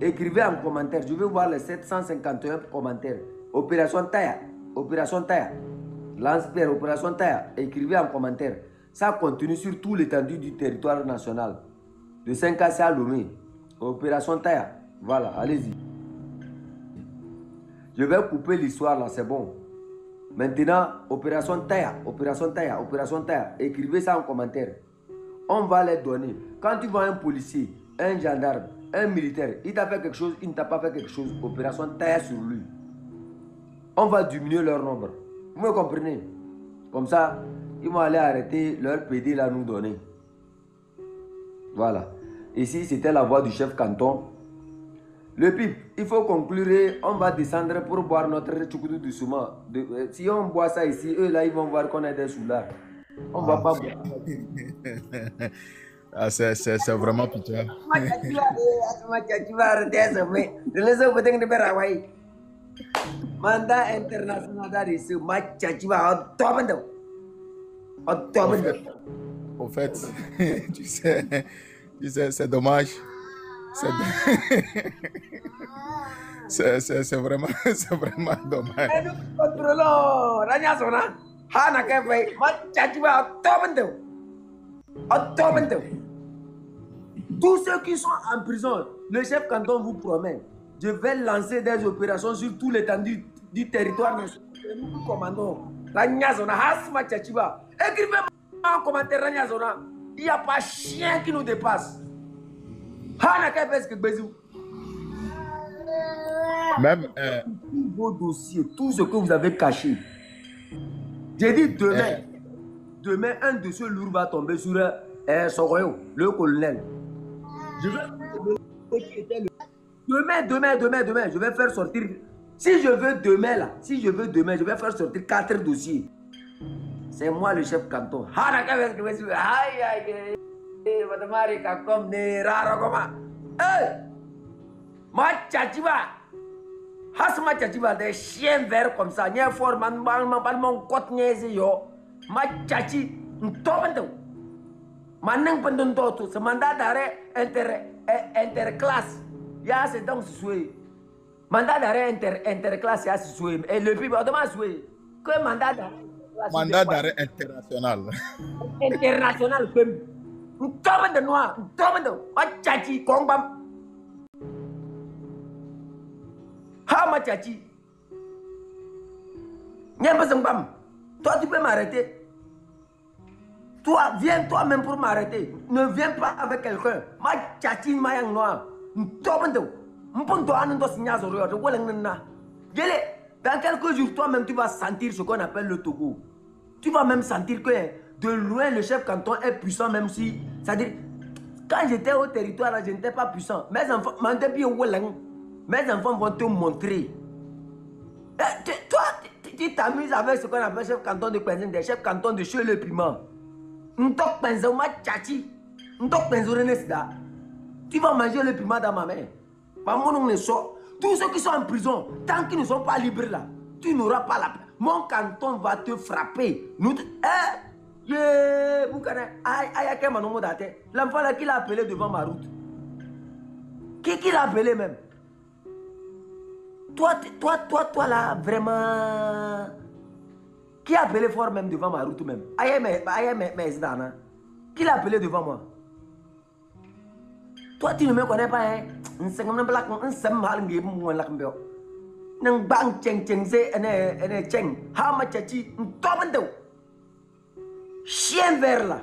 écrivez en commentaire. Je veux voir les 751 commentaires. Opération Taille, Lance-Pierre, Opération Taille, écrivez en commentaire. Ça continue sur tout l'étendue du territoire national. De 5 à Lomé. Opération Taille. Voilà, allez-y. Je vais couper l'histoire là, c'est bon. Maintenant, Opération Taille. Écrivez ça en commentaire. On va les donner. Quand tu vois un policier, un gendarme, un militaire, il t'a fait quelque chose, il ne t'a pas fait quelque chose, Opération Taille sur lui. On va diminuer leur nombre. Vous me comprenez? Comme ça, ils vont aller arrêter leur PD là nous donner. Voilà. Ici, c'était la voix du chef canton. Le PIP, il faut conclure. On va descendre pour boire notre tchoukoudou doucement. Si on boit ça ici, eux là, ils vont voir qu'on est des soulards. On ne va pas boire. Ah, c'est vraiment pitoyable. Mandat international dari se macaciba au fait, tu sais, c'est dommage. C'est c'est vraiment, c'est vraiment dommage. Et nous contrôlons. Rania Sona. Hana Kefe. Ma Tchachiba. Tomendo. Tomendo. Tous ceux qui sont en prison, le chef canton vous promet, je vais lancer des opérations sur tout l'étendue du territoire national. Nous commandons. Rania Sona. Hasma Tchachiba. Écrivez en commentaire Rania Sona. Il n'y a pas chien qui nous dépasse. Hana Kefe, ce que Bézou. Même Tous vos dossiers, tout ce que vous avez caché. J'ai dit demain, un dossier lourd va tomber sur Soroyo, le colonel. Je vais demain, je vais faire sortir. Si je veux demain, je vais faire sortir 4 dossiers. C'est moi le chef canton. Aïe, aïe, comme des rares comme ma tchachiba. Hasma tchachiba, des chiens verts comme ça. N'y a fort, man, mon côte niaise yo. Ma tchachi, n'tombe. Manang pendant tout. Ce mandat d'arrêt interclasse. Ya c'est donc souhait. Mandat d'arrêt interclasse, ya c'est souhait. Et le plus demain souhait. Que mandat d'arrêt. mandat d'arrêt international. International, comme. N'tombe de noir, n'tombe de. Ma tchachi, kongbam. Ha Tchachi. Toi, tu peux m'arrêter. Toi, viens toi-même pour m'arrêter. Ne viens pas avec quelqu'un. Ma Tchachi, ma yang noir. Dans quelques jours, toi-même, tu vas sentir ce qu'on appelle le Togo. Tu vas même sentir que de loin, le chef canton est puissant, même si. C'est-à-dire, quand j'étais au territoire, je n'étais pas puissant. Mes enfants, mes enfants vont te montrer. Toi, tu t'amuses avec ce qu'on appelle chef canton de Penzing, des chefs cantons de Cheux le Piment. Tu vas manger le piment dans ma main. Tous ceux qui sont en prison, tant qu'ils ne sont pas libres là, tu n'auras pas la paix. Mon canton va te frapper. L'enfant là qui l'a appelé devant ma route. Qui l'a appelé même? Toi là, vraiment. Qui a appelé fort même devant ma route même? Qui l'a appelé devant moi? Toi, tu ne me connais pas, hein? Chien vert là.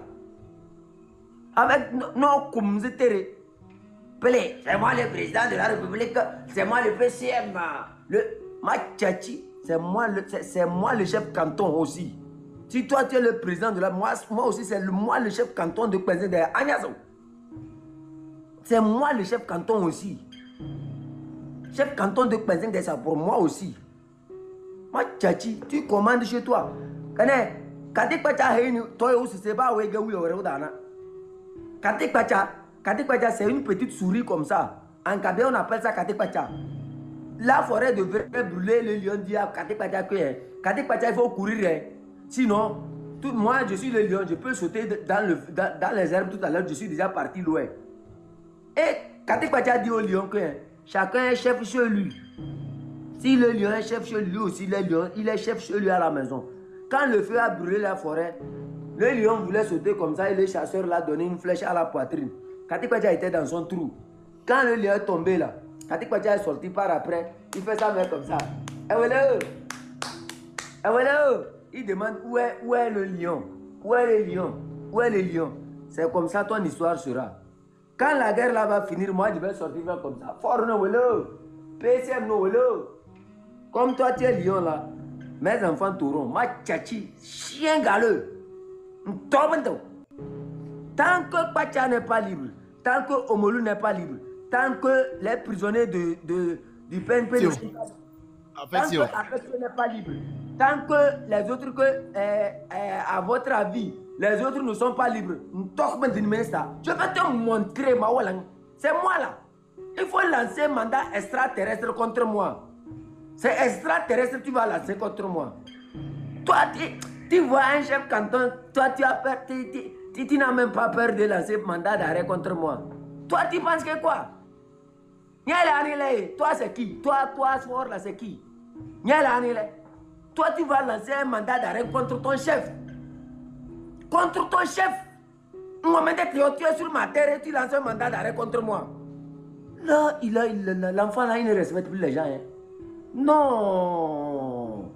Avec nos kumzetere. C'est moi le président de la République, c'est moi le PCM. Ma tchachi, c'est moi le chef canton aussi. Si toi tu es le président de la... Moi aussi c'est moi le chef canton de président de Agnazo. C'est moi le chef canton aussi. Chef canton de président de ça pour moi aussi. Ma tchachi, tu commandes chez toi. Katik Pacha, toi aussi c'est pas où est-ce Katik Pacha. Katik Pacha, c'est une petite souris comme ça. En Kabé, on appelle ça Katik Pacha. La forêt devrait brûler, le lion dit à Katik Pacha que Katik Pacha, il faut courir. Sinon, moi, je suis le lion, je peux sauter dans les herbes tout à l'heure, je suis déjà parti loin. Et Katik Pacha dit au lion que chacun est chef chez lui. Si le lion est chef chez lui aussi, il est chef chez lui à la maison. Quand le feu a brûlé la forêt, le lion voulait sauter comme ça et le chasseur l'a donné une flèche à la poitrine. Katik Pacha était dans son trou. Quand le lion est tombé là, Katik Pacha est sorti par après. Il fait ça comme ça. Et voilà. Il demande où est le lion? Où est le lion? Où est le lion? C'est comme ça ton histoire sera. Quand la guerre là va finir, moi je vais sortir comme ça. Fort no welo. PCM no welo. Comme toi tu es lion là, mes enfants t'auront. Ma tchachi, chien galeux. Tant que Pacha n'est pas libre, tant que Omolu n'est pas libre, tant que les prisonniers du PNP n'est pas libre, tant que les autres, à votre avis, les autres ne sont pas libres, je vais te montrer, c'est moi là. Il faut lancer un mandat extraterrestre contre moi. C'est extraterrestre que tu vas lancer contre moi. Toi, tu vois un chef canton, toi tu as perdu. Tu n'as même pas peur de lancer mandat d'arrêt contre moi. Toi, tu penses que quoi? Toi, c'est qui? Toi, Sword, là, c'est qui? Toi, tu vas lancer un mandat d'arrêt contre ton chef. Contre ton chef. Tu es sur ma terre et tu lances un mandat d'arrêt contre moi. Là, l'enfant là, il ne respecte plus les gens. Hein. Non.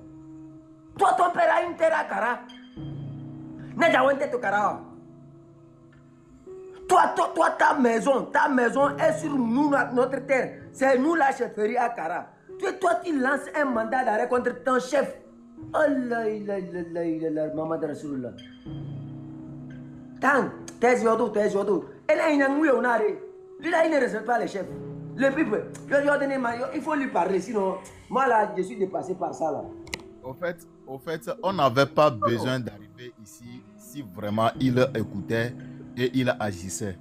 Toi, ton père a une terre à Kara. Toi, ta maison est sur nous, notre terre. C'est nous la chefferie à Kara. Toi, tu lances un mandat d'arrêt contre ton chef. Oh là, maman de Rasulullah. Tant, t'es yodo. Et là, il ne respecte pas les chefs. Le peuple, il faut lui parler, sinon, moi là, je suis dépassé par ça là. Au fait, on n'avait pas besoin d'arriver ici si vraiment il écoutait et il agissait.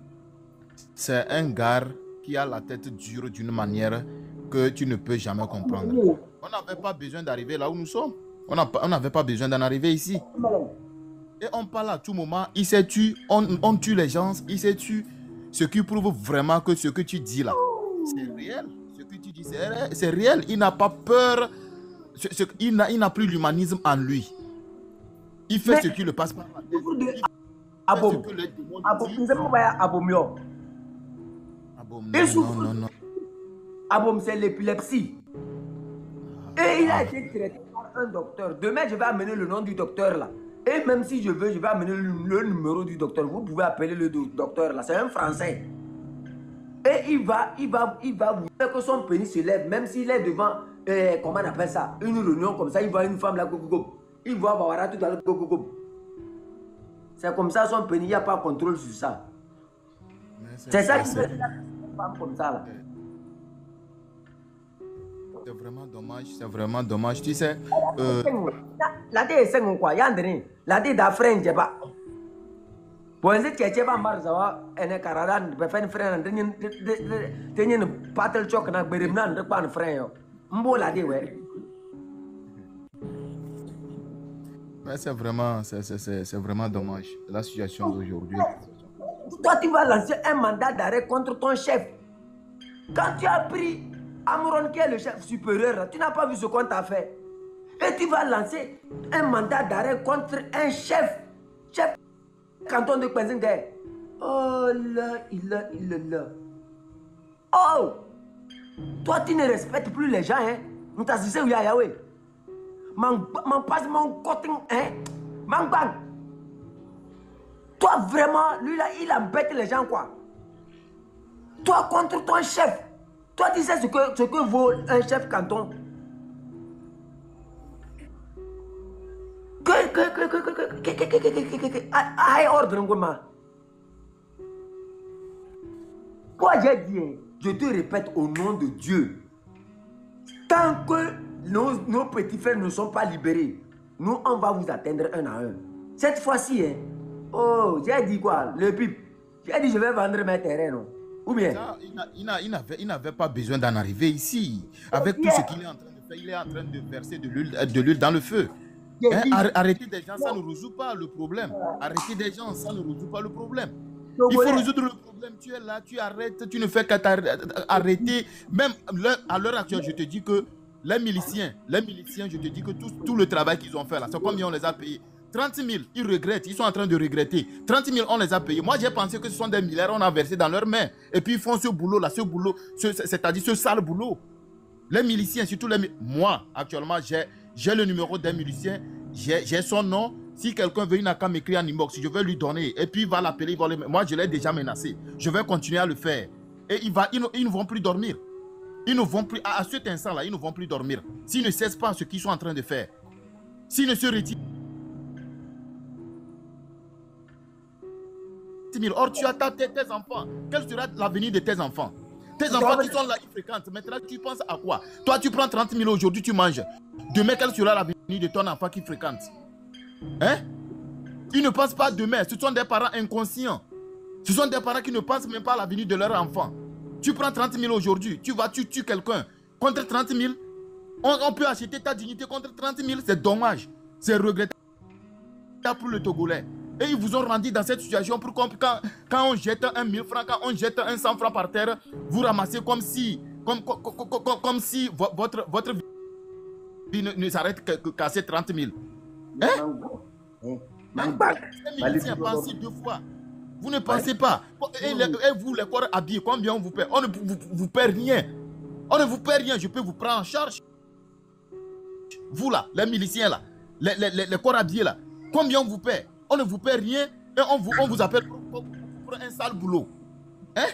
C'est un gars qui a la tête dure d'une manière que tu ne peux jamais comprendre. On n'avait pas besoin d'arriver là où nous sommes. On n'avait pas besoin d'en arriver ici. Et on parle à tout moment, il s'est tué, on tue les gens, il s'est tué. Ce qui prouve vraiment que ce que tu dis là, c'est réel. Ce que tu dis, c'est réel. Il n'a pas peur. Il n'a plus l'humanisme en lui. Il fait ce qui le passe par la tête. Non. Abom, c'est l'épilepsie. Et il a été traité par un docteur. Demain, je vais amener le nom du docteur là. Et même si je veux, je vais amener le numéro du docteur. Vous pouvez appeler le docteur là. C'est un Français. Et il va vous dire que son pénis se lève, même s'il est devant, comment on appelle ça, une réunion comme ça, il voit une femme là, il voit Bawara tout à l'heure, c'est comme ça son pénis, il n'y a pas de contrôle sur ça. C'est ça qui fait une femme comme ça là. C'est vraiment dommage, tu sais. La tête est 5 quoi, Yandri, la tête d'Afrique, je pas. Bon, c'est que tu vas marcher, et Canada, tu peux faire une frère, tu as une patel choc, tu as un frère. Mbo la dit, ouais. Mais c'est vraiment dommage, la situation d'aujourd'hui. Toi, tu vas lancer un mandat d'arrêt contre ton chef. Quand tu as pris Amron, qui est le chef supérieur, tu n'as pas vu ce qu'on t'a fait. Et tu vas lancer un mandat d'arrêt contre un chef canton de Kwenzingde. Oh là. Oh! Toi, tu ne respectes plus les gens, hein? On t'a dit, c'est où Yahweh. Man passe mon côté, hein? Man bang. Toi, vraiment, lui là, il embête les gens, quoi. Toi, contre ton chef. Toi, tu sais ce que vaut un chef canton. Aïe, ordre, quoi j'ai dit, je te répète au nom de Dieu. Tant que nos petits frères ne sont pas libérés, nous, on va vous atteindre un à un. Cette fois-ci, hein, oh, j'ai dit quoi, le pipe. J'ai dit, je vais vendre mes terrains, non? Ou bien? Ça, il n'avait pas besoin d'en arriver ici. Avec tout ce qu'il est en train de faire, il est en train de verser de l'huile dans le feu. Hein? Arrêter des gens, ça ne résout pas le problème. Arrêter des gens, ça ne résout pas le problème. Il faut résoudre le problème. Tu es là, tu arrêtes, tu ne fais qu'arrêter. Même à l'heure actuelle, je te dis que les miliciens, je te dis que tout le travail qu'ils ont fait là, c'est combien on les a payés? 30 000, ils regrettent, ils sont en train de regretter. 30 000, on les a payés. Moi, j'ai pensé que ce sont des milliards, on a versé dans leurs mains. Et puis, ils font ce boulot-là, c'est-à-dire ce sale boulot. Les miliciens, surtout moi, actuellement, j'ai le numéro d'un milicien, j'ai son nom. Si quelqu'un veut, il n'a qu'à m'écrire en inbox, je vais lui donner. Et puis, il va l'appeler. Moi, je l'ai déjà menacé. Je vais continuer à le faire. Et ils ne vont plus dormir. Ils ne vont plus, à cet instant-là, ils ne vont plus dormir. S'ils ne cessent pas ce qu'ils sont en train de faire. S'ils ne se retirent. Or, tu as tes enfants. Quel sera l'avenir de tes enfants? Tes enfants qui sont là, ils fréquentent. Maintenant, tu penses à quoi? Toi, tu prends 30 000 aujourd'hui, tu manges. Demain, quel sera l'avenir de ton enfant qui fréquente? Hein? Ils ne pensent pas demain. Ce sont des parents inconscients. Ce sont des parents qui ne pensent même pas à l'avenir de leur enfant. Tu prends 30 000 aujourd'hui, tu tues quelqu'un. Contre 30 000, on peut acheter ta dignité contre 30 000. C'est dommage. C'est regrettable pour le Togolais. Et ils vous ont rendu dans cette situation pour quand on jette un 1000 francs, quand on jette un 100 francs par terre, vous ramassez comme si votre vie ne s'arrête qu'à ces 30 000. Hein? Les miliciens, pensez 2 fois. Vous ne pensez pas. Et vous, les corps habillés, combien on vous paie? On ne vous paie rien. On ne vous paie rien. Je peux vous prendre en charge. Vous là, les miliciens là, les corps habillés là, combien on vous paie? On ne vous paie rien et on vous appelle pour un sale boulot. Hein?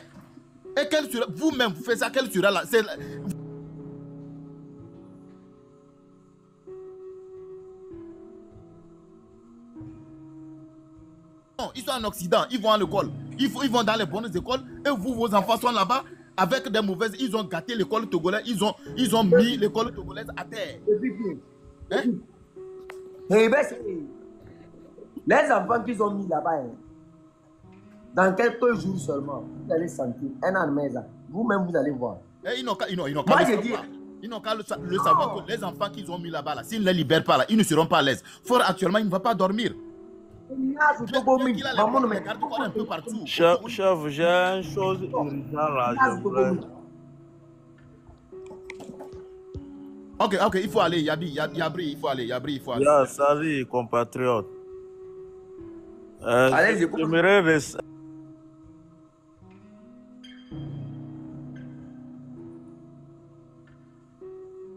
Et vous-même, vous faites ça, quel sera là? Non, ils sont en Occident, ils vont à l'école. Ils vont dans les bonnes écoles et vous, vos enfants sont là-bas avec des mauvaises. Ils ont gâté l'école togolaise, ils ont mis l'école togolaise à terre. Hein? Les enfants qu'ils ont mis là-bas, dans quelques jours seulement, vous allez sentir un an de maison. Vous-même, vous allez voir. Et ils n'ont qu'à le savoir que les enfants qu'ils ont mis là-bas, là, s'ils ne les libèrent pas, là, ils ne seront pas à l'aise. Fort actuellement, il ne va pas dormir. Chef, j'ai une chose urgente là. Ok, il faut aller, Yabri, il faut aller. Salut, compatriotes. Allez, j'aimerais rester.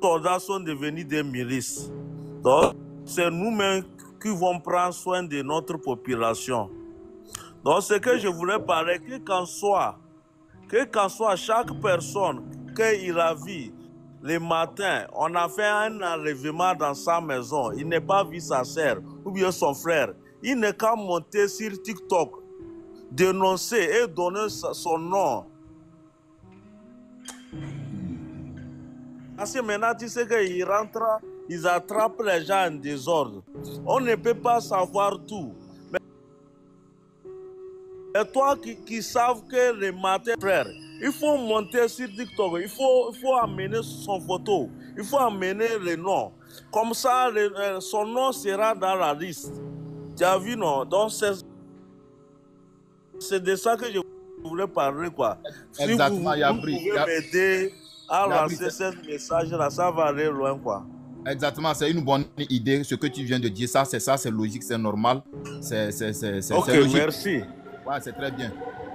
Les soldats sont devenus des milices. Donc, c'est nous-mêmes qui vont prendre soin de notre population. Donc, ce que je voulais parler, que qu'en soit, chaque personne qu'il a vu le matin, on a fait un enlèvement dans sa maison, il n'a pas vu sa sœur ou bien son frère, il n'est qu'à monter sur TikTok, dénoncer et donner son nom. Parce que maintenant, tu sais qu'ils rentrent, ils attrapent les gens en désordre. On ne peut pas savoir tout. Mais toi qui savent que le matin, frère, il faut monter sur TikTok, il faut amener son photo, il faut amener le nom. Comme ça, son nom sera dans la liste. Tu as vu, non? Donc, c'est de ça que je voulais parler, quoi. Exactement, si vous pouvez m'aider à lancer ce message-là, ça va aller loin, quoi. Exactement, c'est une bonne idée. Ce que tu viens de dire, c'est logique, c'est normal. C'est logique. Merci. Ouais, c'est très bien.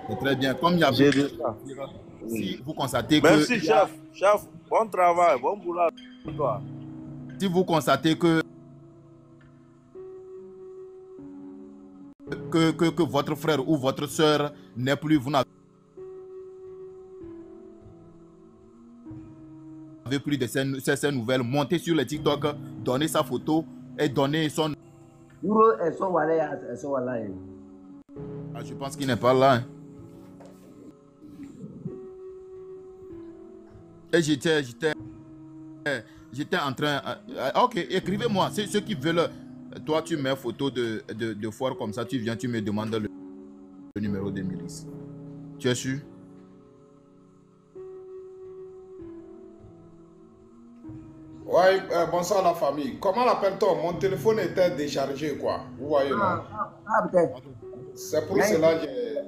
C'est très bien. Comme il y a si vous constatez merci, chef. Chef, bon travail, bon boulot. Toi. Si vous constatez que votre frère ou votre soeur n'est plus, vous n'avez plus de ces nouvelles, montez sur le TikTok, donnez sa photo et donnez son... je pense qu'il n'est pas là. Hein. Et j'étais en train... ok, écrivez-moi. C'est ceux qui veulent... Toi, tu mets photo de foire comme ça, tu viens, tu me demandes le numéro des milices. Tu es sûr? Ouais, bonsoir la famille. Comment l'appelle-t-on? Mon téléphone était déchargé, quoi. Vous voyez, non? C'est pour cela que j'ai...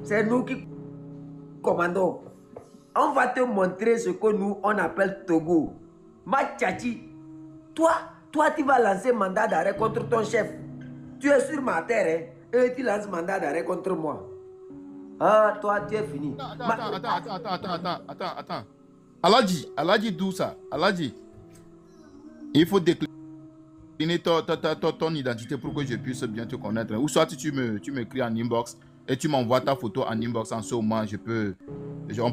C'est nous qui commandons. On va te montrer ce que nous on appelle Togo. Machachi, toi tu vas lancer mandat d'arrêt contre ton chef. Tu es sur ma terre, hein, et tu lances mandat d'arrêt contre moi. Ah, toi tu es fini. Attends. Aladji d'où ça? Aladji, il faut décliner ton identité pour que je puisse bien te connaître. Ou soit tu m'écris en inbox et tu m'envoies ta photo en inbox. En ce moment, on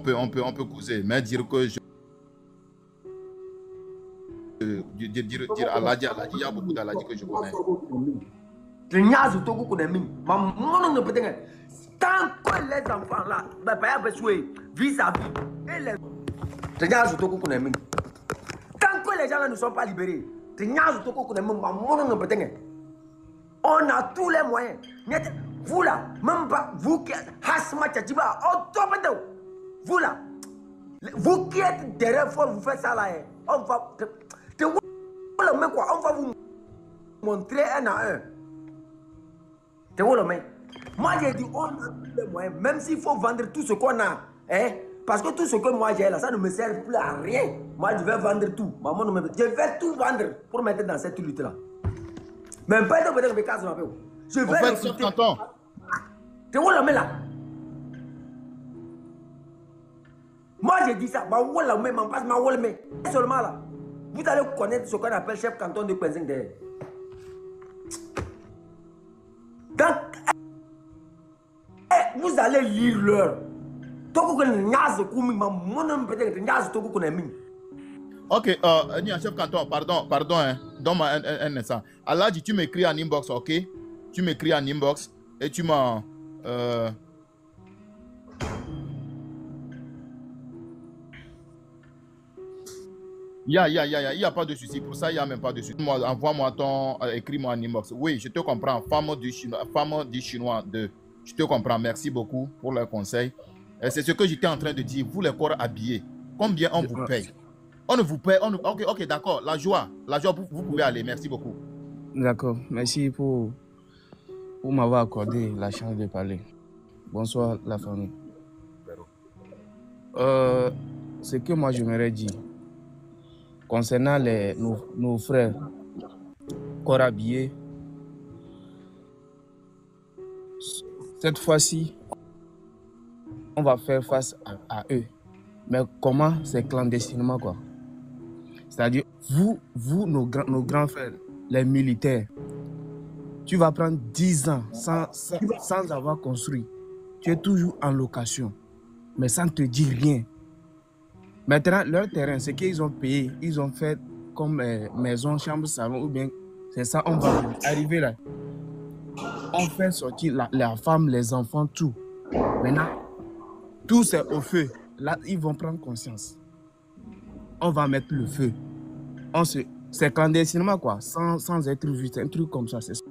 peut causer. Mais dire que dire Aladji, il y a beaucoup d'Aladji que je connais. Tant que les enfants là, vis-à-vis, et les... tant que les gens là ne sont pas libérés, On a tous les moyens. Vous là, même pas, vous qui êtes vous là, vous qui êtes derrière fort, vous faites ça là. On va vous montrer un à un. Moi j'ai dit, on a tous les moyens, même s'il faut vendre tout ce qu'on a. Hein? Parce que tout ce que moi j'ai là, ça ne me sert plus à rien. Moi je vais vendre tout. Maman, je vais tout vendre pour mettre dans cette lutte là. Même pas de me casser ma peau. Je vais en fait, chef canton. Tu vois là. Moi j'ai dit ça. Seulement là. Vous allez connaître ce qu'on appelle chef canton de Kwenzing derrière. Donc, vous allez lire l'heure. Ok, chef canton, pardon, hein. Donne-moi un instant. Allah dit, tu m'écris en inbox, ok? Tu m'écris en inbox et tu m'en... Il n'y a pas de souci. Pour ça, il n'y a même pas de souci. Envoie-moi écris-moi en inbox. Oui, je te comprends. Femme du chinois 2. Je te comprends. Merci beaucoup pour le conseil. C'est ce que j'étais en train de dire. Vous, les corps habillés, combien on vous paye? On ne vous paye. Ok, d'accord. La joie, vous pouvez aller. Merci beaucoup. D'accord. Merci pour m'avoir accordé la chance de parler. Bonsoir, la famille. Ce que moi, je m'aurais dit, concernant nos frères corps habillés, cette fois-ci, on va faire face à eux. Mais comment? C'est clandestinement, quoi. C'est-à-dire, vous nos grands frères, les militaires, tu vas prendre 10 ans sans avoir construit. Tu es toujours en location, mais ça ne te dit rien. Maintenant, leur terrain, ce qu'ils ont payé, ils ont fait comme maison, chambre, salon, ou bien c'est ça, on va arriver là. On fait sortir la femme, les enfants, tout. Maintenant, tout c'est au feu. Là, ils vont prendre conscience. On va mettre le feu. C'est clandestinement, quoi, sans être vu. C'est un truc comme ça, c'est ça.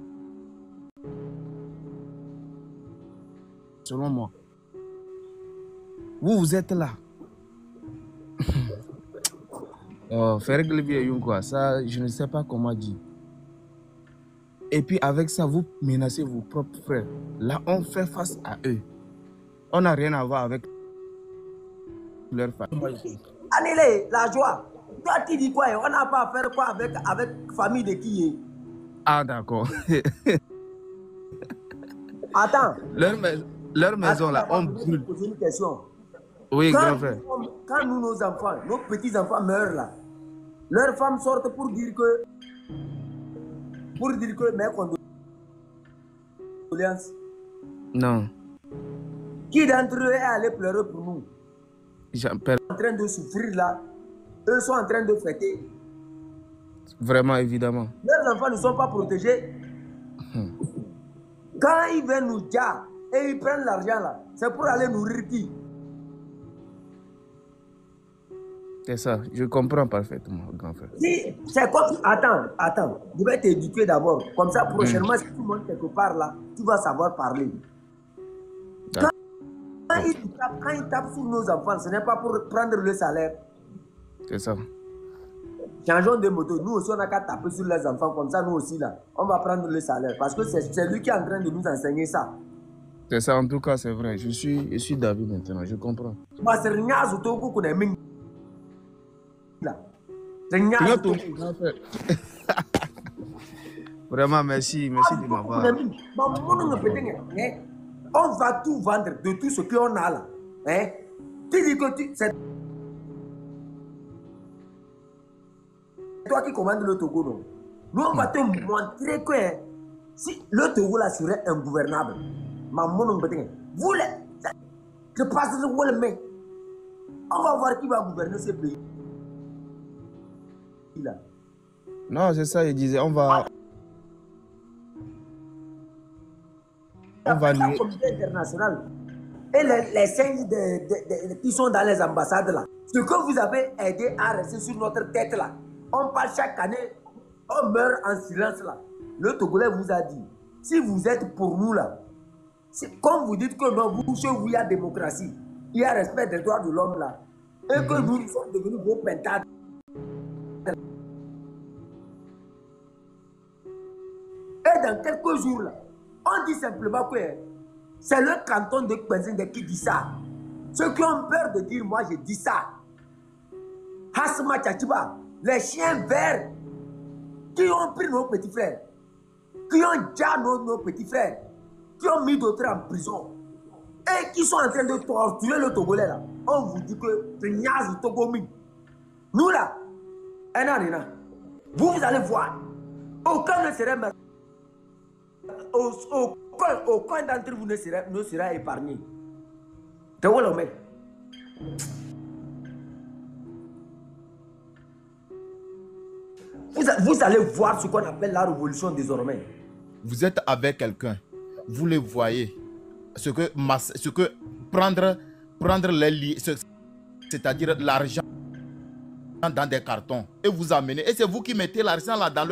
Selon moi. Vous êtes là. Quoi, ça, je ne sais pas comment dire. Et puis avec ça, vous menacez vos propres frères. Là, on fait face à eux. On n'a rien à voir avec leur famille. Annulez la joie. Toi, tu dis quoi? On n'a pas à faire quoi avec famille de qui? Ah, d'accord. Attends. Leur maison, là, on brûle. Poser une question. Oui, grand frère. Quand nous, nos enfants, nos petits-enfants meurent là, leurs femmes sortent pour dire que mes condoléances. Non. Qui d'entre eux est allé pleurer pour nous? Ils sont en train de souffrir là. Eux sont en train de fêter. Vraiment, évidemment. Leurs enfants ne sont pas protégés. Quand ils viennent nous dire et ils prennent l'argent là, c'est pour aller nourrir qui? C'est ça, je comprends parfaitement, grand frère. Si, c'est comme... Attends, je vais t'éduquer d'abord. Comme ça, prochainement, si tu montes quelque part là, tu vas savoir parler. Quand ils tapent sur nos enfants, ce n'est pas pour prendre le salaire. C'est ça. Changeons de moto. Nous aussi, on n'a qu'à taper sur les enfants comme ça, nous aussi là. On va prendre le salaire. Parce que c'est lui qui est en train de nous enseigner ça. C'est ça, en tout cas, c'est vrai. Je suis d'avis maintenant, je comprends. Vraiment, merci de m'avoir. On va tout vendre de tout ce qu'on a là. Hein? Tu dis que c'est toi qui commandes le Togo, non? Nous, on va te montrer que si le Togo là serait ingouvernable, vous je passe le main. On va voir qui va gouverner ce pays. Là. Non, c'est ça, il disait, on va la communauté internationale et les signes qui sont dans les ambassades là. Ce que vous avez aidé à rester sur notre tête là. On parle chaque année, on meurt en silence là. Le Togolais vous a dit, si vous êtes pour nous là, comme vous dites que non, vous, chez vous, il y a démocratie, il y a respect des droits de l'homme là, et que nous sommes devenus vos pentades. Et dans quelques jours là, on dit simplement que c'est le canton de Kpenzing qui dit ça. Ceux qui ont peur de dire moi je dis ça. Hasma Tchachiba, les chiens verts qui ont pris nos petits frères, qui ont déjà nos petits frères, qui ont mis d'autres en prison et qui sont en train de torturer le Togolais là. On vous dit que c'est Niaz le Togomi. Nous là, vous allez voir, aucun ne sera aucun d'entre vous ne sera épargné. Vous allez voir ce qu'on appelle la révolution désormais. Vous êtes avec quelqu'un, vous le voyez, ce que prendre les c'est-à-dire l'argent dans des cartons et vous amenez, et c'est vous qui mettez l'argent là dans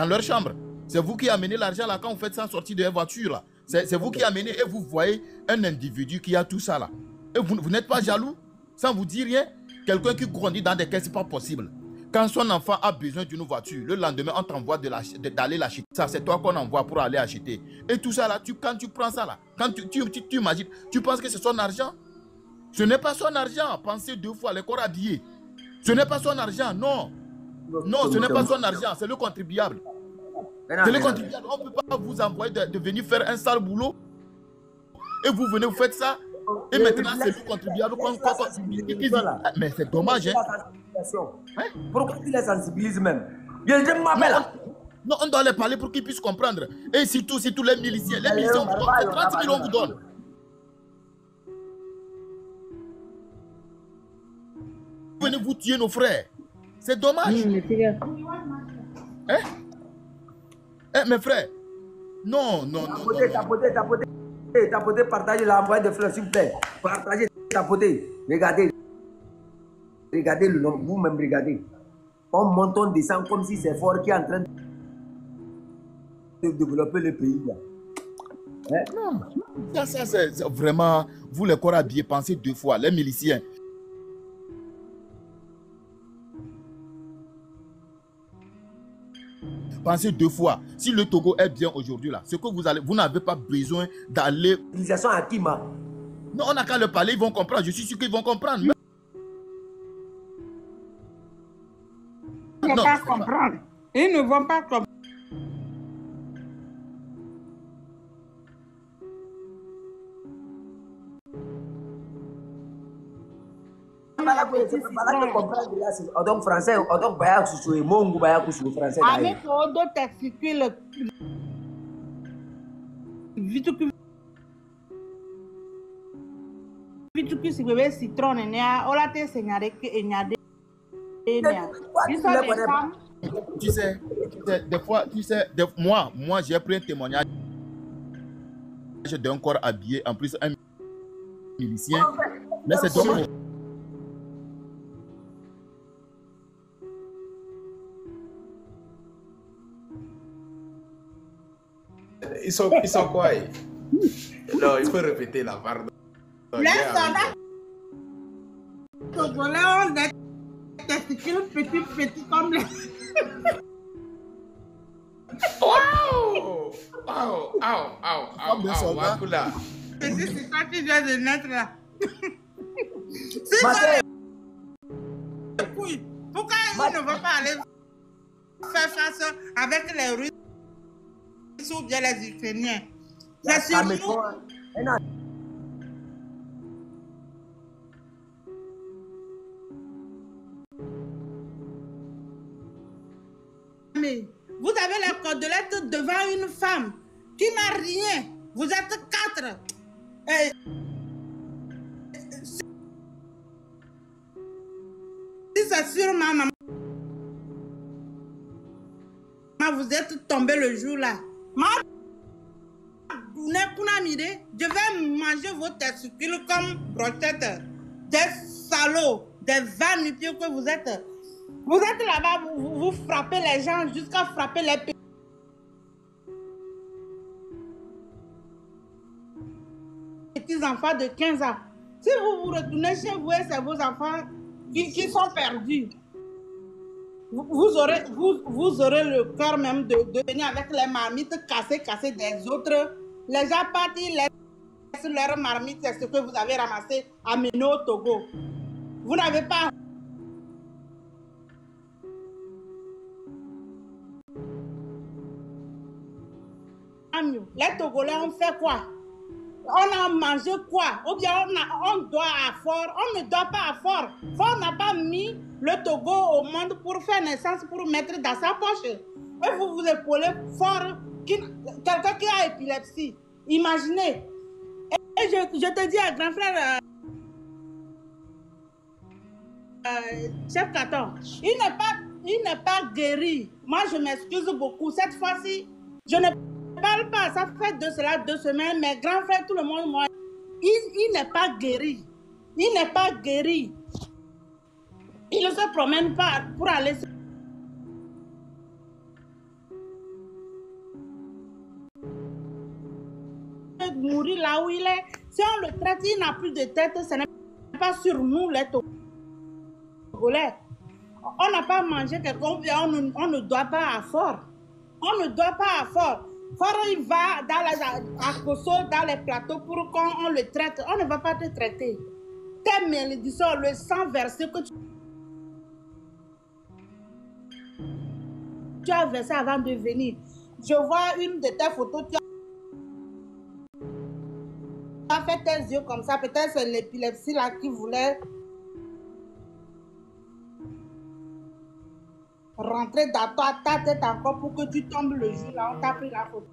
leur chambre. C'est vous qui amenez l'argent là quand vous faites ça en sortie de voiture là. C'est vous qui amenez et vous voyez un individu qui a tout ça là. Et vous n'êtes pas jaloux, sans vous dire rien. Quelqu'un qui grandit dans des caisses, c'est pas possible. Quand son enfant a besoin d'une voiture, le lendemain on t'envoie d'aller l'acheter. Ça c'est toi qu'on envoie pour aller acheter. Et tout ça là, quand tu prends ça là, quand tu imagines, tu penses que c'est son argent. Ce n'est pas son argent. Pensez deux fois, les corps habillés. Ce n'est pas son argent, non. Non, ce n'est pas son argent, c'est le contribuable. C'est le contribuable. On ne peut pas vous envoyer de venir faire un sale boulot. Et vous venez, vous faites ça. Et maintenant, c'est le contribuable. Mais c'est dommage. Hein? Pourquoi tu les sensibilises même? Non, on doit les parler pour qu'ils puissent comprendre. Et surtout les miliciens. Les miliciens, 30 000 on vous donne. Vous venez vous tuer nos frères. C'est dommage. Hein? Mes frères. Non. Tapoter, partagez l'envoi de fleurs, s'il vous plaît. Partagez, tapoter. Regardez le nom, vous-même regardez. On monte, on descend comme si c'est fort qui est en train de développer le pays. Là. Hein? Non, ça c'est vraiment, vous les corps habillés, pensez deux fois, les miliciens. Pensez deux fois. Si le Togo est bien aujourd'hui là, ce que vous n'avez pas besoin d'aller. Utilisation à Kima. Non, on n'a qu'à le parler, ils vont comprendre. Je suis sûr qu'ils vont comprendre. Ils ne vont pas comprendre. Ils ne vont pas comprendre. Donc français, donc français. Avec d'autres textiles, vite que si bébé citron on l'a te signalé que il y a des tu sais, des fois, moi j'ai pris un témoignage d'un corps habillé, en plus un milicien, mais c'est dommage. Ils sont quoi? Non, il faut répéter la pardon. Les soldats togolais ont des testicules petits comme les... Wow! C'est toi qui viens de naître là. Pourquoi ils ne vont pas aller faire face avec les Russes ou bien les Ukrainiens? C'est sur nous. Mais vous avez la côtelette devant une femme qui n'a rien. Vous êtes 4. Si c'est sur ma maman, vous êtes tombé le jour là. Je vais manger vos testicules comme brochettes. Des salauds, des vanitieux que vous êtes. Vous êtes là-bas, vous frappez les gens jusqu'à frapper les petits-enfants de 15 ans. Si vous vous retournez chez vous et c'est vos enfants qui sont perdus, vous aurez le cœur même de venir avec les marmites cassées des autres. Les gens partent, ils laissent leurs marmites, c'est ce que vous avez ramassé, amené au Togo. Vous n'avez pas... Les Togolais ont fait quoi? On a mangé quoi? Ou bien on doit à Fort? On ne doit pas à Fort. Fort n'a pas mis le Togo au monde pour faire naissance, pour mettre dans sa poche. Et vous vous épaulez Fort, quelqu'un qui a épilepsie. Imaginez. Et je te dis à grand frère, chef Caton, il n'est pas guéri. Moi, je m'excuse beaucoup. Cette fois-ci, je ne parle pas. Ça fait de cela 2 semaines. Mais grand frère, tout le monde, moi, il n'est pas guéri. Il n'est pas guéri. Il ne se promène pas pour aller se mourir là où il est. Si on le traite, il n'a plus de tête. Ce n'est pas sur nous, les Togolais. On n'a pas mangé quelqu'un, on ne doit pas à Fort. On ne doit pas à Fort. Fort, il va à Kosso, dans les plateaux pour qu'on le traite. On ne va pas te traiter. Tes malédictions, le sang versé que tu as versé avant de venir. Je vois une de tes photos, tu as fait tes yeux comme ça. Peut-être c'est l'épilepsie là qui voulait rentrer dans ta tête encore pour que tu tombes le jour là, on t'a pris la photo.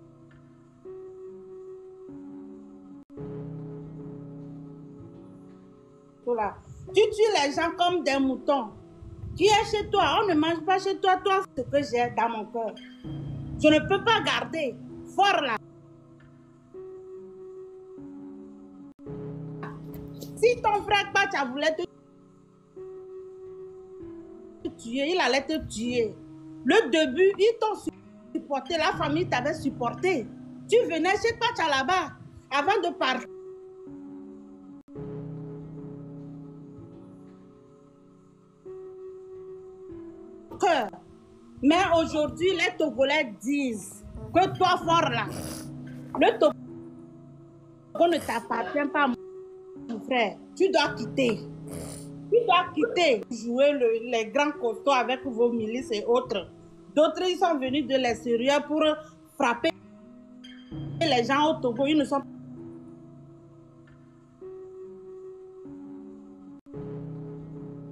Voilà. Tu tues les gens comme des moutons. Tu es chez toi, on ne mange pas chez toi. Toi, ce que j'ai dans mon cœur, je ne peux pas garder. Fort là. Si ton frère Pacha voulait te tuer, il allait te tuer. Le début, ils t'ont supporté, la famille t'avait supporté. Tu venais chez Pacha là-bas avant de partir. Mais aujourd'hui, les Togolais disent que toi, Fort là, le Togo ne t'appartient pas, mon frère. Tu dois quitter. Tu dois quitter, jouer les grands costauds avec vos milices et autres. D'autres, ils sont venus de l'extérieur pour frapper les gens au Togo. Ils ne sont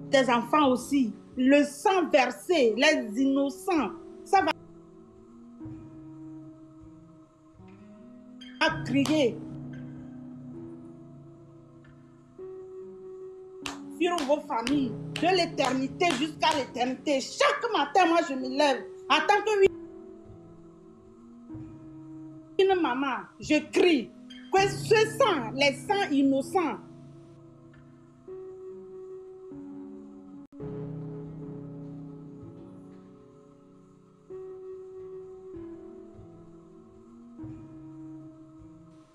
des enfants aussi. Le sang versé, les innocents, ça va crier sur vos familles de l'éternité jusqu'à l'éternité. Chaque matin, moi, je me lève en tant qu'une maman, je crie que ce sang, les sangs innocents,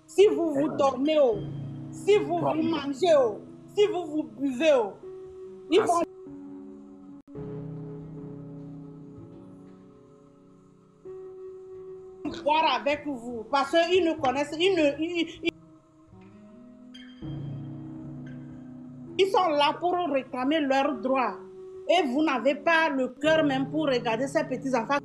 si vous vous dormez, si vous vous mangez, si vous vous buvez, ils vont boire avec vous parce qu'ils ne connaissent, ils sont là pour réclamer leurs droits. Et vous n'avez pas le cœur même pour regarder ces petits enfants.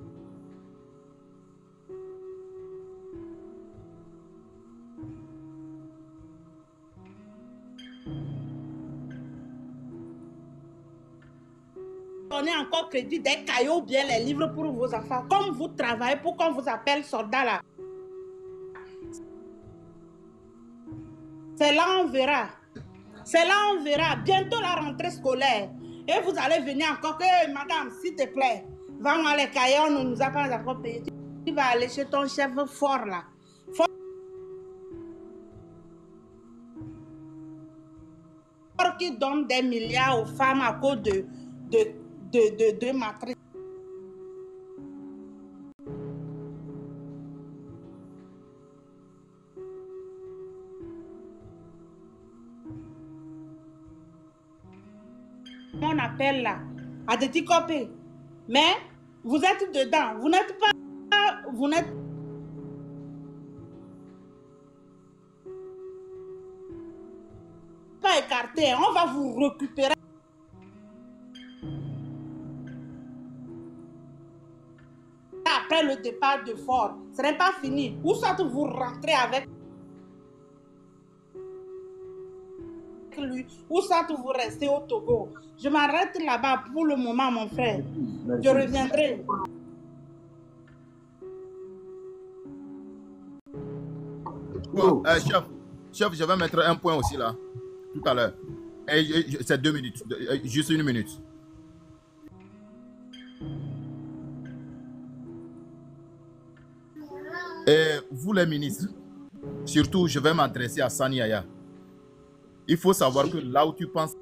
Donnez encore crédit des cailloux ou bien les livres pour vos enfants. Comme vous travaillez pour qu'on vous appelle soldat là. C'est là on verra. C'est là on verra. Bientôt la rentrée scolaire. Et vous allez venir encore que, madame, s'il te plaît, vends-moi les cahiers, on ne nous a pas encore payé. Tu vas aller chez ton chef Fort là. Fort qui donne des milliards aux femmes à cause de matrices. on appelle là, à des petits copains. Mais vous êtes dedans, vous n'êtes pas écarté, on va vous récupérer. Après le départ de Ford, ce n'est pas fini. Ou soit vous rentrez avec lui, ou soit vous restez au Togo. Je m'arrête là-bas pour le moment, mon frère. Merci. Je reviendrai. Bon, chef, je vais mettre un point aussi là, tout à l'heure. C'est 2 minutes, juste 1 minute. Et vous les ministres, surtout je vais m'adresser à Sani Aya. Il faut savoir que là où tu penses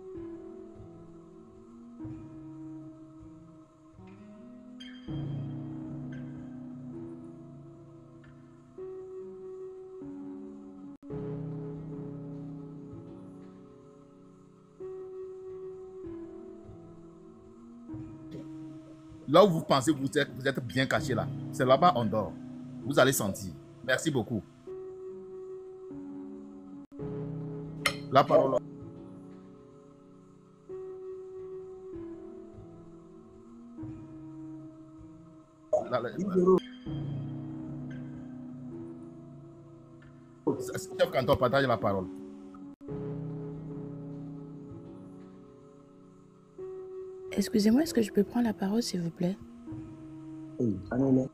là où vous pensez que vous êtes bien caché là, c'est là-bas on dort. Vous allez sentir. Merci beaucoup. La parole. Chef Canton, partage la parole. Excusez-moi, est-ce que je peux prendre la parole, s'il vous plaît? Oui, allez.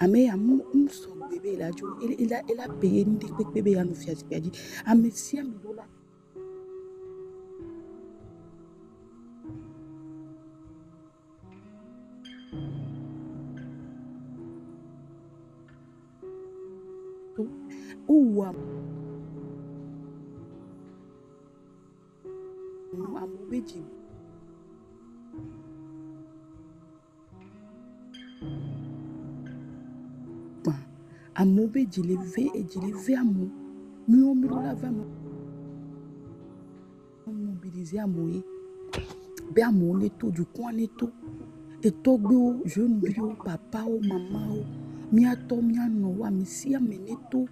Ame amu umso bébé là, il a payé une des bébé à nous faire dit. Ame si ame dola. Ou amu beji. Amu beji levé amu. Mi la va mobiliser amu. Be amu neto du coin neto. Et togbo jeune bio papa ou maman ou mi ato mi ano wa mi si ameneto.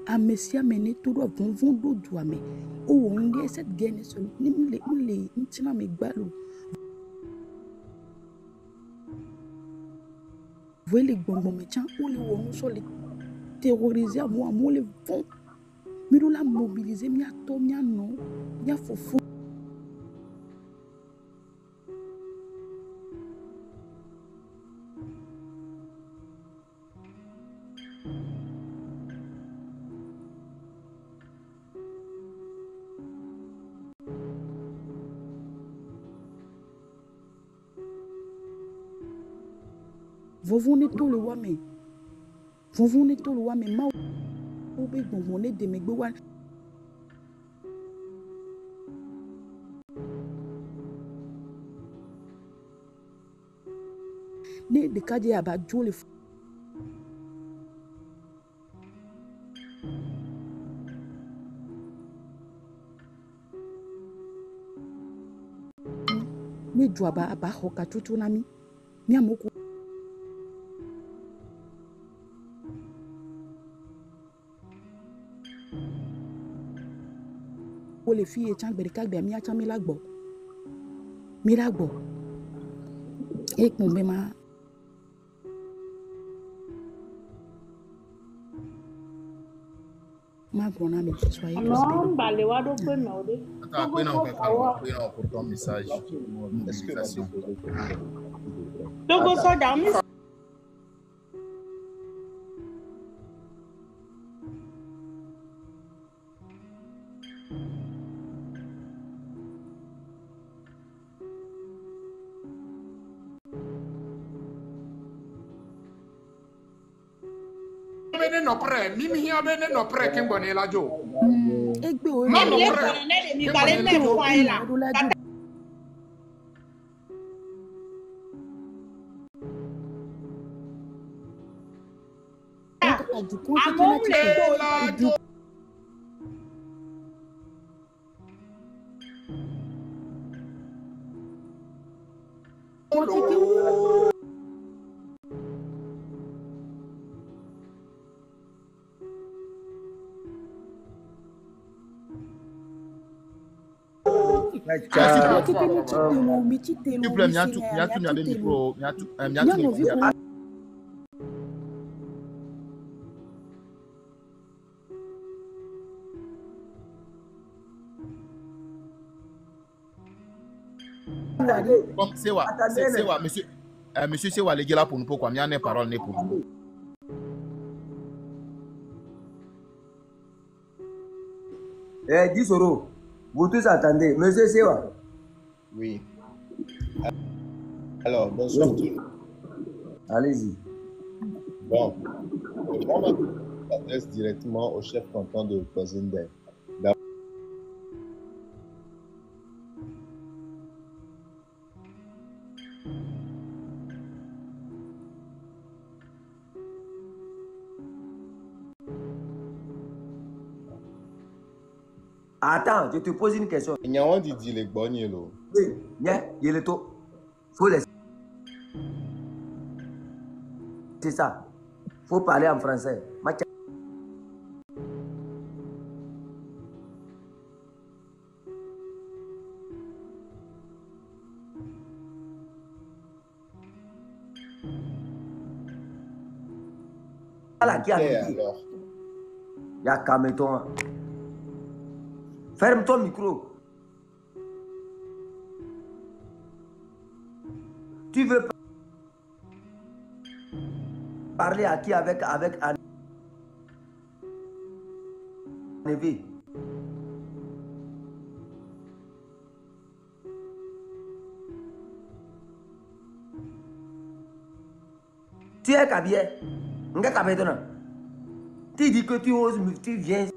Amesia meneto do vonvon do do ame. O on dit cette gaine so ni le ntima me gbalo. Vous les bonbons méchants ou les wonu so les terroriser à moi les vont. Mi do la mobiliser mi ato mi ano mi afofo. Vovon neto le wame. Vovon neto le wame. Ma ou be bonbon ne de megbe wan. Ne de kaje aba jole. Ne jo aba hoka tutu nami. Mi amoko. Les filles et chang berika be mi acha mi lagbo et mon bema ma bona mi soyez non ba le wado pe me ode pour ton message. Togo so down. bene no pre, mimi hia bene no pre kimbone la jo. Egbe o. Même les colonels de Mibalé même foyer là. Bon, c'est quoi, monsieur, monsieur, c'est quoi les gars là pour nous pourquoi il y a des paroles pour nous. Eh, 10 euros. Vous tous attendez. Monsieur Sewa. Oui. Alors, bonsoir tout le monde. Allez-y. Bon, on s'adresse directement au chef canton de Kosindé. Attends, je te pose une question. Il y a un qui dit les bonnes. Oui, il est tout. Faut laisser. C'est ça. Faut parler en français. Voilà, qui a dit. Il y a Cameton. Ferme ton micro. Tu veux parler à qui avec un neveu? Tu es Kabié. Tu dis que tu oses, tu viens.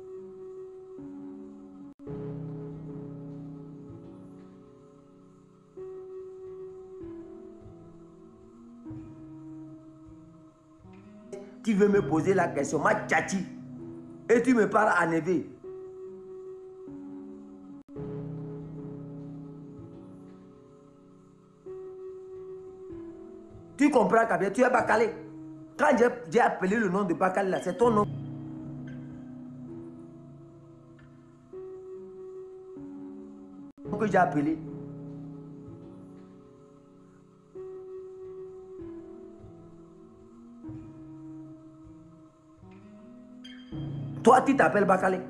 Tu veux me poser la question, ma tchachi, et tu me parles à Neve. Tu comprends, Kabia, tu es Bakale. Quand j'ai appelé le nom de Bakale, là, c'est ton nom. Que j'ai appelé. Toi, tu t'appelles Bakale.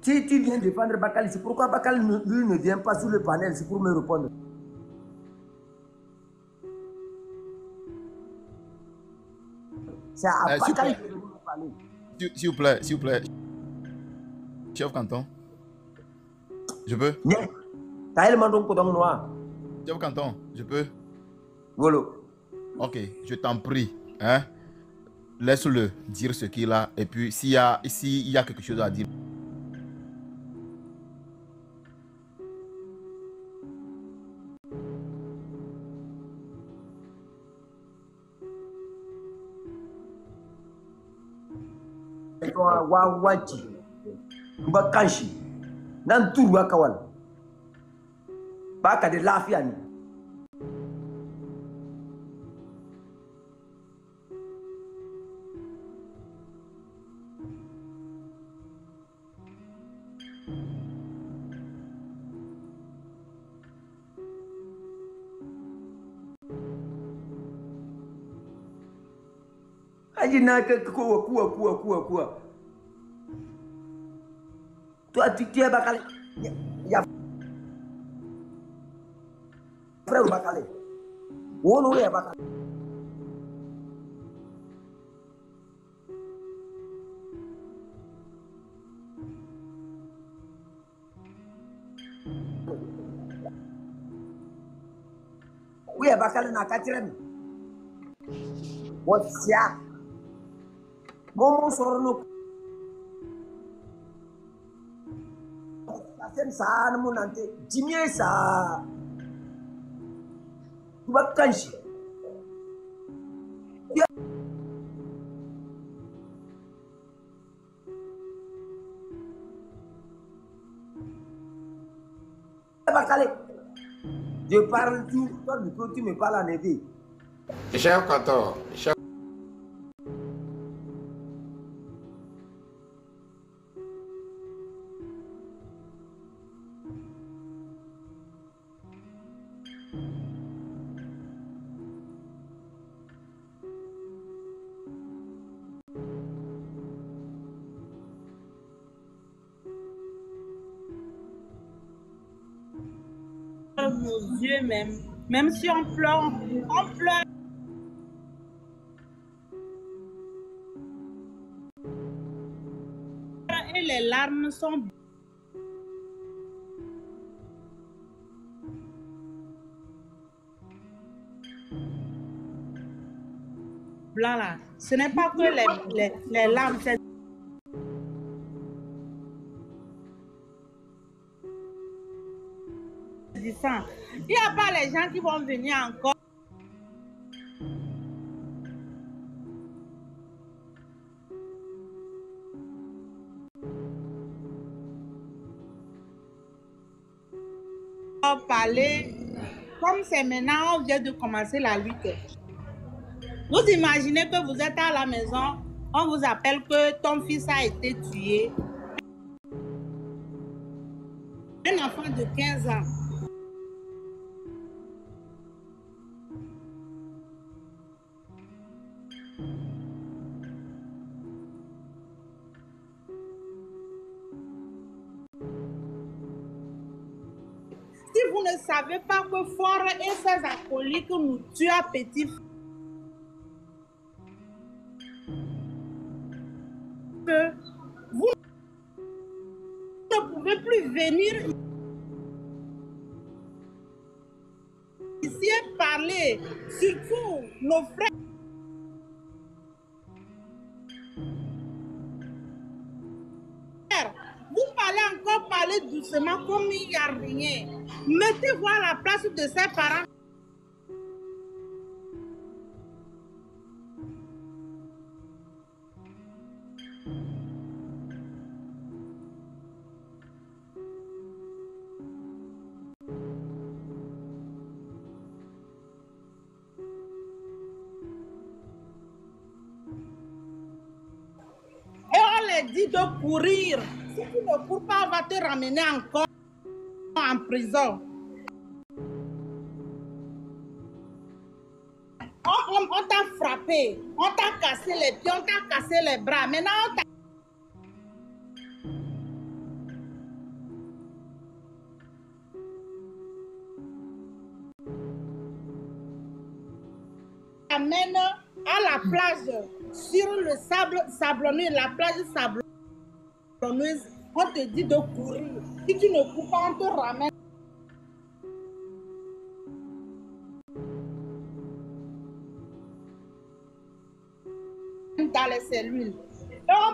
Si tu viens défendre Bakale, c'est pourquoi Bakale lui ne vient pas sur le panel, c'est pour me répondre. C'est à Bakale que je veux parler. S'il vous plaît. Chef canton. Je peux? Chef canton, je peux? Voilà. Ok, je t'en prie. Hein? Laisse-le dire ce qu'il a. Et puis, s'il y a quelque chose à dire. Wawachi. Mbakanshi. Nantu wakawal. Baka de lafiani. Ajina quoi. Toi, tu es Bakale. Il y a frère Bakale. On est Bakale. Oui, Bakale na 4e. What's ya? Momo Sorno. Ça, mon ante. Dimie ça. Tu vas cancher. Je parle tout, toi du coup tu me parles en éveil. Chef 14. Chef... Nos yeux même si on pleure, et les larmes sont blancs là. Ce n'est pas que les larmes, c'est du sang. Il n'y a pas les gens qui vont venir encore. Parler comme c'est maintenant, on vient de commencer la lutte. Vous imaginez que vous êtes à la maison, on vous appelle que ton fils a été tué. Un enfant de 15 ans. Si vous ne savez pas que Fort et ses acolytes nous tuent à petit feu, vous ne pouvez plus venir ici et parler, surtout nos frères. Vous parlez encore, parler doucement comme il n'y a rien. Mettez-vous à la place de ses parents. Et on les dit de courir. Si tu ne cours pas, on va te ramener encore en prison. On t'a frappé, on t'a cassé les pieds, on t'a cassé les bras. Maintenant, on t'amène à la plage, sur le sable sablonneux, la plage sablonneuse. On te dit de courir. Si tu ne cours pas, on te ramène dans les cellules. Et on